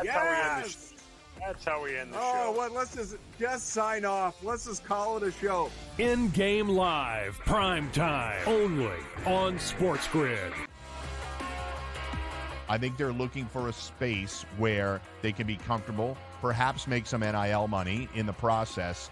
[SPEAKER 13] That's how we end the show. That's how we end the show.
[SPEAKER 14] Oh, well, let's just sign off. Let's just call it a show.
[SPEAKER 3] In-game live, prime time, only on SportsGrid.
[SPEAKER 15] I think they're looking for a space where they can be comfortable, perhaps make some NIL money in the process,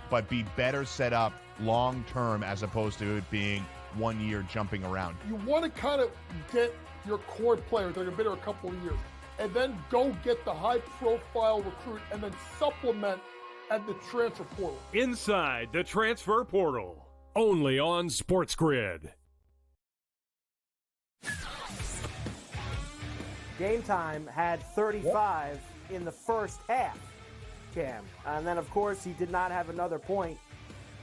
[SPEAKER 15] but be better set up long-term as opposed to it being 1 year jumping around.
[SPEAKER 4] You want to kind of get your core players that are going to be there a couple of years, and then go get the high-profile recruit and then supplement at the transfer portal.
[SPEAKER 3] Inside the transfer portal, only on SportsGrid.
[SPEAKER 16] Game Time had 35 in the first half, Cam. And then, of course, he did not have another point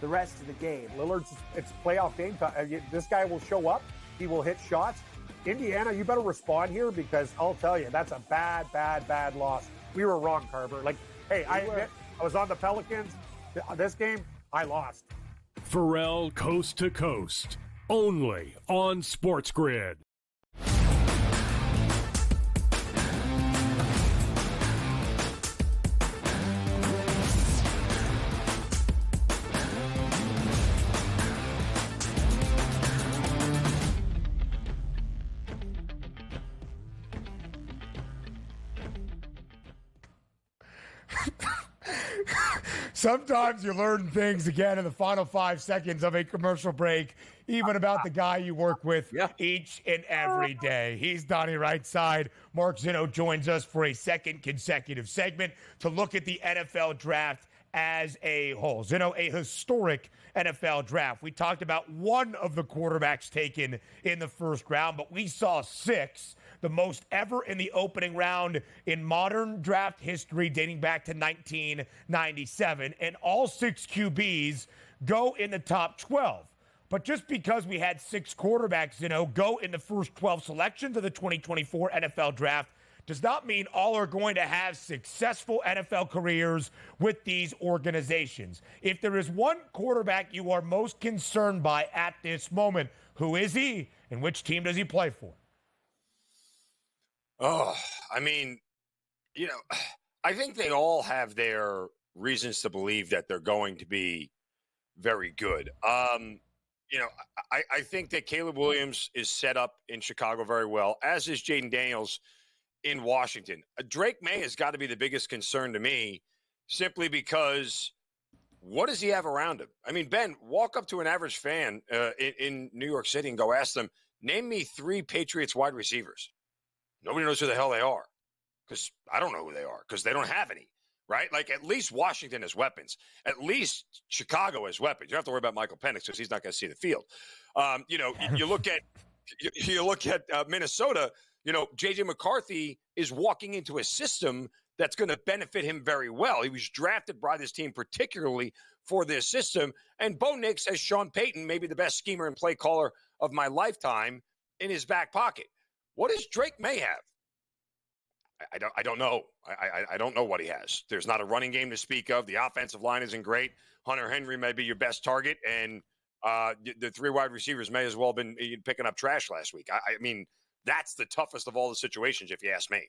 [SPEAKER 16] the rest of the game.
[SPEAKER 9] Lillard's, it's playoff game time. This guy will show up. He will hit shots. Indiana, you better respond here because I'll tell you, that's a bad loss. We were wrong, Carver. Like, hey, I admit, I was on the Pelicans. This game, I lost.
[SPEAKER 3] Pharrell Coast to Coast, only on SportsGrid.
[SPEAKER 5] Sometimes you learn things again in the final 5 seconds of a commercial break, even about the guy you work with each and every day. He's Donnie Rightside. Mark Zinno joins us for a second consecutive segment to look at the NFL draft as a whole. Zinno, a historic NFL draft. We talked about one of the quarterbacks taken in the first round, but we saw 6. The most ever in the opening round in modern draft history dating back to 1997. And all 6 QBs go in the top 12. But just because we had 6 quarterbacks, go in the first 12 selections of the 2024 NFL draft does not mean all are going to have successful NFL careers with these organizations. If there is one quarterback you are most concerned by at this moment, who is he and which team does he play for?
[SPEAKER 13] Oh, I mean, I think they all have their reasons to believe that they're going to be very good. I think that Caleb Williams is set up in Chicago very well, as is Jaden Daniels in Washington. Drake May has got to be the biggest concern to me, simply because what does he have around him? I mean, Ben, walk up to an average fan in New York City and go ask them, name me 3 Patriots wide receivers. Nobody knows who the hell they are, because I don't know who they are, because they don't have any, right? Like, at least Washington has weapons. At least Chicago has weapons. You don't have to worry about Michael Penix because he's not going to see the field. You look at Minnesota. J.J. McCarthy is walking into a system that's going to benefit him very well. He was drafted by this team particularly for this system. And Bo Nix has Sean Payton, maybe the best schemer and play caller of my lifetime, in his back pocket. What does Drake May have? I don't know. I don't know what he has. There's not a running game to speak of. The offensive line isn't great. Hunter Henry may be your best target, and the 3 wide receivers may as well have been picking up trash last week. I mean, that's the toughest of all the situations, if you ask me.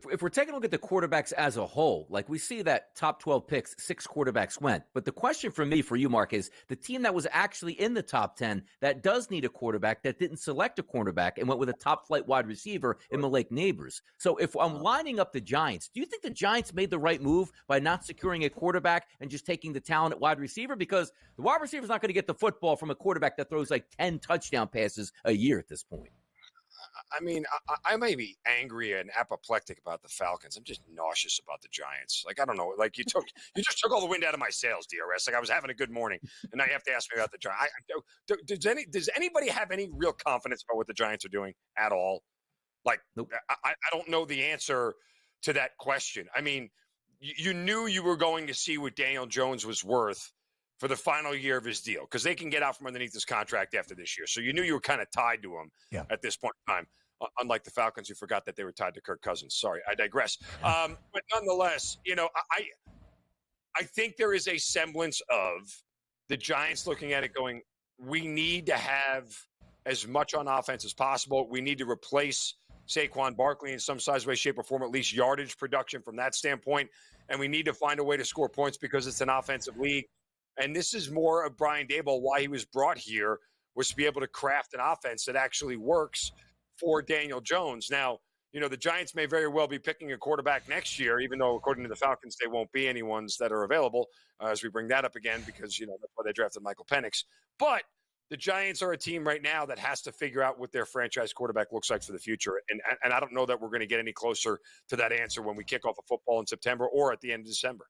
[SPEAKER 12] If we're taking a look at the quarterbacks as a whole, like we see that top 12 picks, 6 quarterbacks went. But the question for me, for you, Mark, is the team that was actually in the top 10 that does need a quarterback that didn't select a cornerback and went with a top flight wide receiver in Malik Neighbors. So if I'm lining up the Giants, do you think the Giants made the right move by not securing a quarterback and just taking the talent at wide receiver? Because the wide receiver is not going to get the football from a quarterback that throws like 10 touchdown passes a year at this point.
[SPEAKER 13] I mean, I may be angry and apoplectic about the Falcons. I'm just nauseous about the Giants. Like, I don't know. Like, you just took all the wind out of my sails, DRS. Like, I was having a good morning, and now you have to ask me about the Giants. Does anybody have any real confidence about what the Giants are doing at all? Like, nope. I don't know the answer to that question. I mean, you knew you were going to see what Daniel Jones was worth for the final year of his deal, because they can get out from underneath his contract after this year. So you knew you were kind of tied to him at this point in time, unlike the Falcons, who forgot that they were tied to Kirk Cousins. Sorry, I digress. But nonetheless, I think there is a semblance of the Giants looking at it going, we need to have as much on offense as possible. We need to replace Saquon Barkley in some size, way, shape, or form, at least yardage production from that standpoint. And we need to find a way to score points because it's an offensive league. And this is more of Brian Daboll, why he was brought here, was to be able to craft an offense that actually works for Daniel Jones. Now, the Giants may very well be picking a quarterback next year, even though, according to the Falcons, they won't be any ones that are available, as we bring that up again, because, that's why they drafted Michael Penix. But the Giants are a team right now that has to figure out what their franchise quarterback looks like for the future. And I don't know that we're going to get any closer to that answer when we kick off a football in September or at the end of December.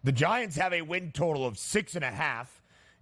[SPEAKER 5] The Giants have a win total of 6.5,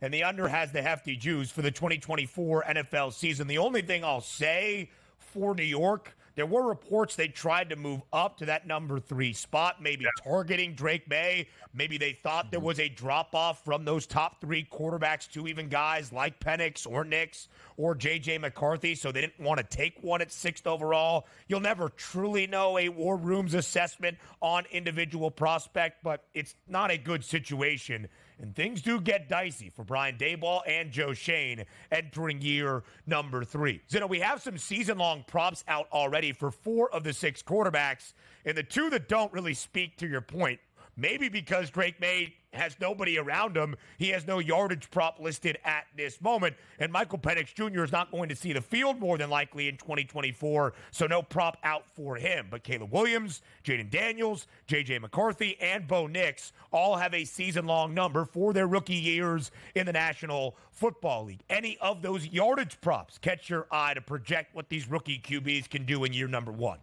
[SPEAKER 5] and the under has the hefty juice for the 2024 NFL season. The only thing I'll say for New York, there were reports they tried to move up to that number 3 spot, maybe targeting Drake May. Maybe they thought there was a drop-off from those top 3 quarterbacks to even guys like Penix or Nix or J.J. McCarthy, so they didn't want to take one at 6th overall. You'll never truly know a War Room's assessment on individual prospect, but it's not a good situation. And things do get dicey for Brian Daboll and Joe Shane entering year number 3. Zinno, we have some season-long props out already for 4 of the 6 quarterbacks, and the 2 that don't really speak to your point. Maybe because Drake May has nobody around him. He has no yardage prop listed at this moment. And Michael Penix Jr. is not going to see the field more than likely in 2024, so no prop out for him. But Caleb Williams, Jaden Daniels, J.J. McCarthy, and Bo Nix all have a season-long number for their rookie years in the National Football League. Any of those yardage props catch your eye to project what these rookie QBs can do in year number one?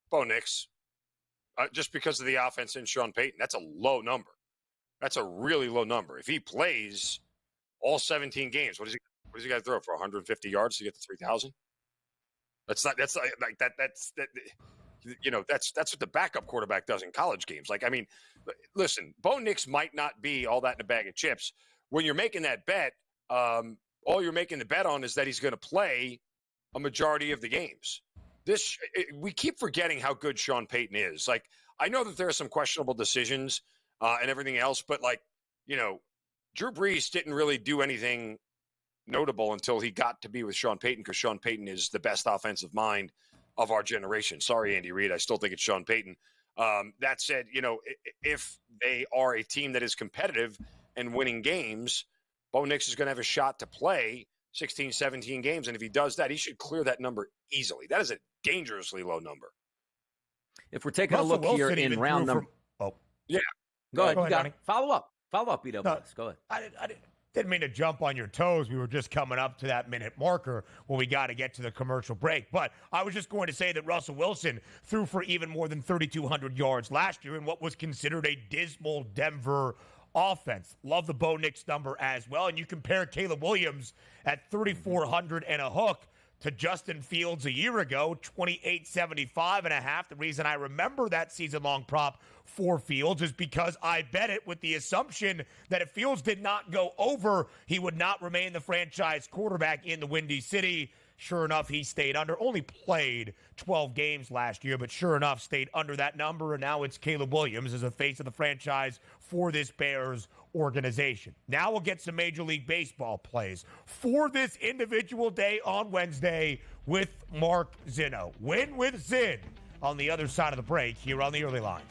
[SPEAKER 13] Bo Nix. Just because of the offense in Sean Payton, that's a low number. That's a really low number. If he plays all 17 games, what does he got to throw for 150 yards to get to 3,000? That's what the backup quarterback does in college games. Like, I mean, listen, Bo Nix might not be all that in a bag of chips. When you're making that bet, all you're making the bet on is that he's going to play a majority of the games. We keep forgetting how good Sean Payton is. Like, I know that there are some questionable decisions and everything else, but Drew Brees didn't really do anything notable until he got to be with Sean Payton, because Sean Payton is the best offensive mind of our generation. Sorry, Andy Reid. I still think it's Sean Payton. That said, if they are a team that is competitive and winning games, Bo Nix is going to have a shot to play 16, 17 games. And if he does that, he should clear that number easily. That is a dangerously low number.
[SPEAKER 12] If we're taking a look here in round number.
[SPEAKER 13] Yeah.
[SPEAKER 12] Go ahead.
[SPEAKER 5] Donnie.
[SPEAKER 12] Follow up, BWS.
[SPEAKER 5] No,
[SPEAKER 12] Go ahead.
[SPEAKER 5] I didn't mean to jump on your toes. We were just coming up to that minute marker when we got to get to the commercial break. But I was just going to say that Russell Wilson threw for even more than 3,200 yards last year in what was considered a dismal Denver offense. Love the Bo Nix number as well. And you compare Caleb Williams at 3,400 and a hook to Justin Fields a year ago, 28.75 and a half. The reason I remember that season-long prop for Fields is because I bet it with the assumption that if Fields did not go over, he would not remain the franchise quarterback in the Windy City. Sure enough, he stayed under. Only played 12 games last year, but sure enough, stayed under that number. And now it's Caleb Williams as the face of the franchise for this Bears organization. Now we'll get some Major League Baseball plays for this individual day on Wednesday with Mark Zinno. Win with Zin on the other side of the break here on the Early Line.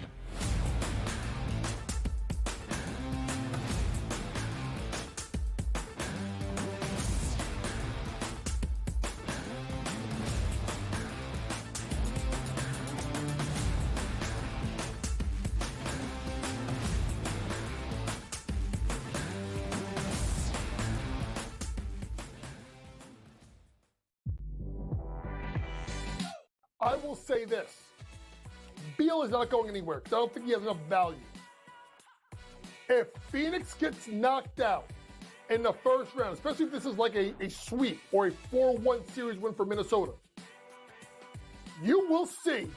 [SPEAKER 4] I will say this. Beal is not going anywhere because I don't think he has enough value. If Phoenix gets knocked out in the first round, especially if this is like a sweep or a 4-1 series win for Minnesota, you will see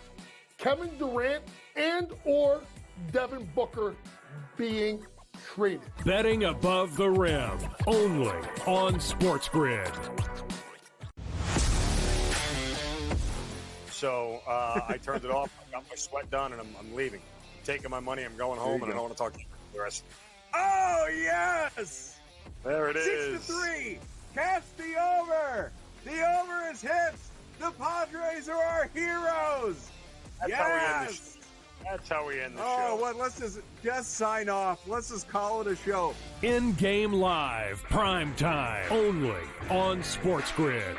[SPEAKER 4] Kevin Durant and or Devin Booker being traded.
[SPEAKER 3] Betting above the rim, only on SportsGrid.
[SPEAKER 13] So I turned it off. I got my sweat done, and I'm leaving. I'm taking my money. I'm going home, and I don't want to talk to you for the rest.
[SPEAKER 14] Oh, yes!
[SPEAKER 13] There it is.
[SPEAKER 14] 6-3. Catch the over. The over is hit. The Padres are our heroes.
[SPEAKER 13] That's
[SPEAKER 14] yes!
[SPEAKER 13] How we end the show. That's how we end the show.
[SPEAKER 14] Oh, well, let's just sign off. Let's just call it a show.
[SPEAKER 3] In-game live, prime time, only on SportsGrid.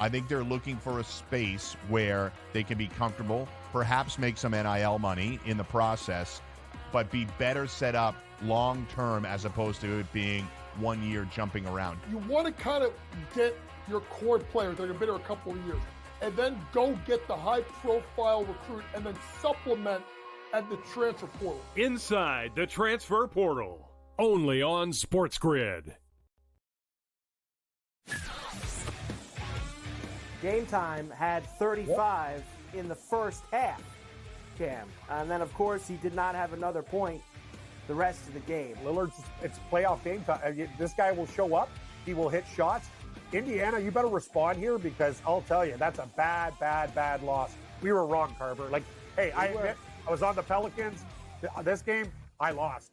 [SPEAKER 15] I think they're looking for a space where they can be comfortable, perhaps make some NIL money in the process, but be better set up long-term as opposed to it being 1 year jumping around.
[SPEAKER 4] You want to kind of get your core players that have been here a couple of years and then go get the high-profile recruit and then supplement at the transfer portal.
[SPEAKER 3] Inside the transfer portal, only on SportsGrid.
[SPEAKER 16] Game Time had 35 in the first half, Cam. And then, of course, he did not have another point the rest of the game.
[SPEAKER 9] Lillard's, it's playoff game time. This guy will show up. He will hit shots. Indiana, you better respond here because I'll tell you, that's a bad, bad, bad loss. We were wrong, Carver. Like, hey, I admit, I was on the Pelicans. This game, I lost.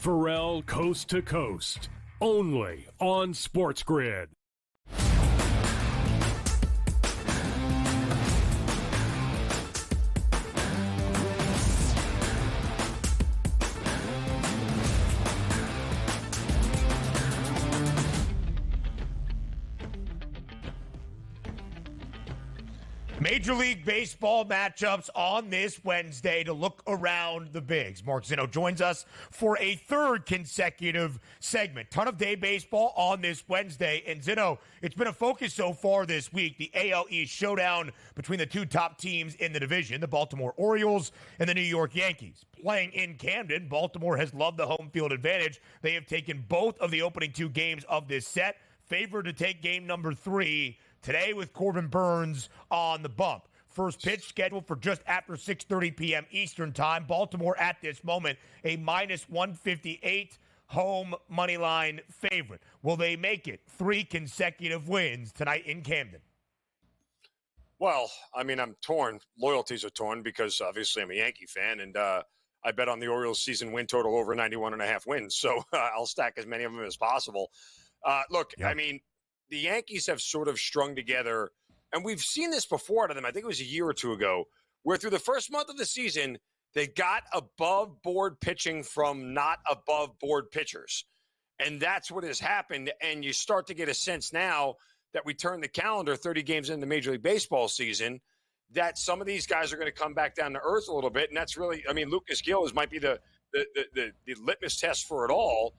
[SPEAKER 3] Pharrell Coast to Coast, only on SportsGrid.
[SPEAKER 5] Major League Baseball matchups on this Wednesday to look around the bigs. Mark Zinno joins us for a third consecutive segment. Ton of day baseball on this Wednesday. And Zinno, it's been a focus so far this week, the AL East showdown between the two top teams in the division, the Baltimore Orioles and the New York Yankees. Playing in Camden, Baltimore has loved the home field advantage. They have taken both of the opening two games of this set, favored to take game number 3 today with Corbin Burns on the bump. First pitch scheduled for just after 6:30 p.m. Eastern time. Baltimore at this moment a minus 158 home money line favorite. Will they make it 3 consecutive wins tonight in Camden?
[SPEAKER 13] Well, I mean, I'm torn. Loyalties are torn because obviously I'm a Yankee fan, and I bet on the Orioles season win total over 91.5 wins. So I'll stack as many of them as possible. Look, I mean, the Yankees have sort of strung together, and we've seen this before out of them. I think it was a year or two ago, where through the first month of the season, they got above board pitching from not above board pitchers. And that's what has happened. And you start to get a sense now that we turn the calendar 30 games into the Major League Baseball season, that some of these guys are going to come back down to earth a little bit. And that's really, I mean, Lucas Gill might be the litmus test for it all,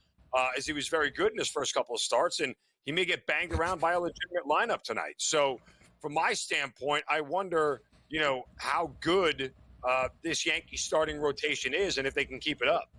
[SPEAKER 13] as he was very good in his first couple of starts. And he may get banged around by a legitimate lineup tonight. So from my standpoint, I wonder, how good this Yankee starting rotation is and if they can keep it up.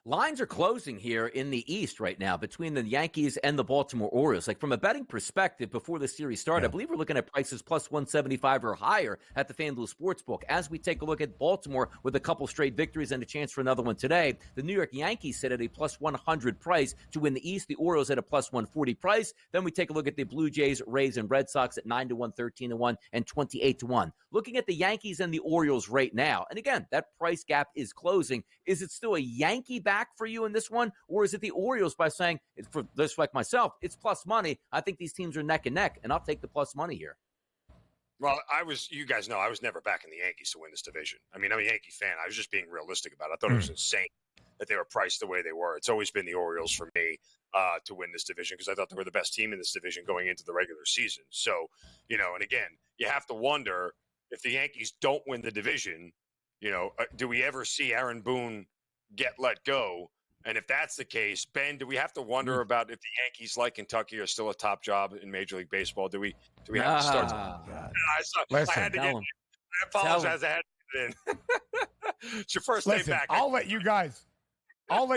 [SPEAKER 12] Lines are closing here in the East right now between the Yankees and the Baltimore Orioles. Like from a betting perspective, before the series started, I believe we're looking at prices plus 175 or higher at the FanDuel Sportsbook. As we take a look at Baltimore with a couple straight victories and a chance for another one today, the New York Yankees sit at a plus 100 price to win the East. The Orioles at a plus 140 price. Then we take a look at the Blue Jays, Rays, and Red Sox at 9-1, 13-1, and 28-1. Looking at the Yankees and the Orioles right now, and again, that price gap is closing. Is it still a Yankee back for you in this one, or is it the Orioles by saying, for this like myself, it's plus money? I think these teams are neck and neck, and I'll take the plus money here.
[SPEAKER 13] Well, you guys know I was never backing the Yankees to win this division. I mean, I'm a Yankee fan. I was just being realistic about it. I thought it was insane that they were priced the way they were. It's always been the Orioles for me to win this division because I thought they were the best team in this division going into the regular season. So, and again, you have to wonder if the Yankees don't win the division, do we ever see Aaron Boone get let go? And if that's the case, Ben, do we have to wonder about if the Yankees, like Kentucky, are still a top job in Major League Baseball? Do we have to start? I had to get. I apologize. I had to get it in. It's your first day back.
[SPEAKER 5] I'll let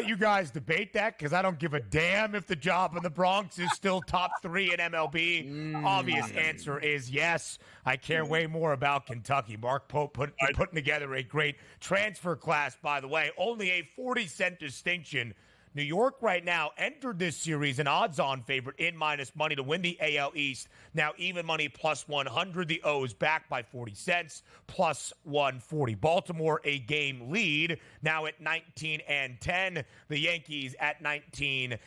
[SPEAKER 5] you guys debate that because I don't give a damn if the job in the Bronx is still top 3 in MLB. Obvious answer is yes. I care way more about Kentucky. Mark Pope putting together a great transfer class, by the way. Only a 40-cent distinction. New York right now entered this series an odds-on favorite in minus money to win the AL East. Now even money plus 100. The O's back by 40 cents, plus 140. Baltimore a game lead, now at 19-10. The Yankees at 19-12.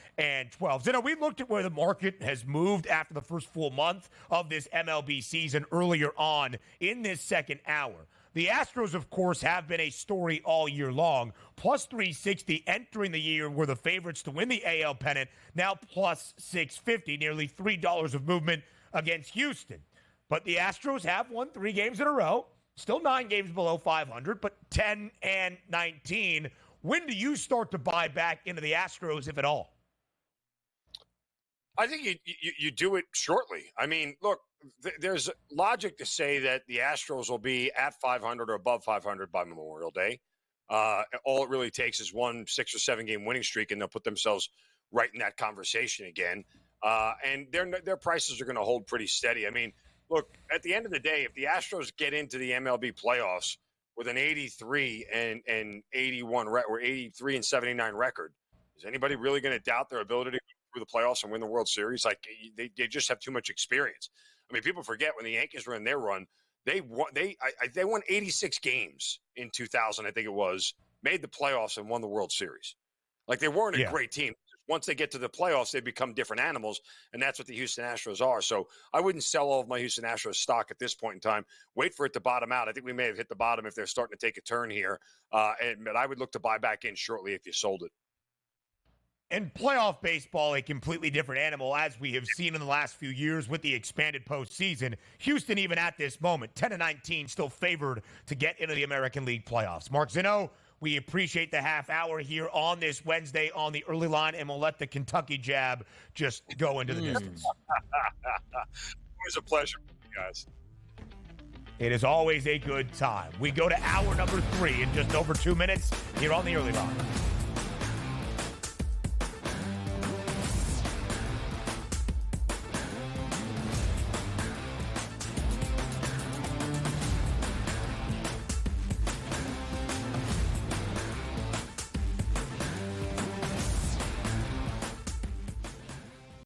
[SPEAKER 5] So we looked at where the market has moved after the first full month of this MLB season earlier on in this second hour. The Astros, of course, have been a story all year long. Plus 360 entering the year were the favorites to win the AL pennant. Now plus 650, nearly $3 of movement against Houston. But the Astros have won 3 games in a row. Still 9 games below 500, but 10-19. When do you start to buy back into the Astros, if at all?
[SPEAKER 13] I think you do it shortly. I mean, look, there's logic to say that the Astros will be at 500 or above 500 by Memorial Day. All it really takes is 1 6 or 7 game winning streak, and they'll put themselves right in that conversation again. And their prices are going to hold pretty steady. I mean, look, at the end of the day, if the Astros get into the MLB playoffs with an 83 and 81 or 83 and 79 record, is anybody really going to doubt their ability to go through the playoffs and win the World Series? Like they just have too much experience. I mean, people forget when the Yankees were in their run, they won 86 games in 2000, I think it was, made the playoffs and won the World Series. Like they weren't a great team. Once they get to the playoffs, they become different animals, and that's what the Houston Astros are. So I wouldn't sell all of my Houston Astros stock at this point in time. Wait for it to bottom out. I think we may have hit the bottom if they're starting to take a turn here. But I would look to buy back in shortly if you sold it.
[SPEAKER 5] And playoff baseball, a completely different animal, as we have seen in the last few years with the expanded postseason. Houston, even at this moment, 10-19, still favored to get into the American League playoffs. Mark Zinno, we appreciate the half hour here on this Wednesday on the early line, and we'll let the Kentucky jab just go into the distance.
[SPEAKER 13] It was a pleasure, guys.
[SPEAKER 5] It is always a good time. We go to hour number 3 in just over 2 minutes here on the early line.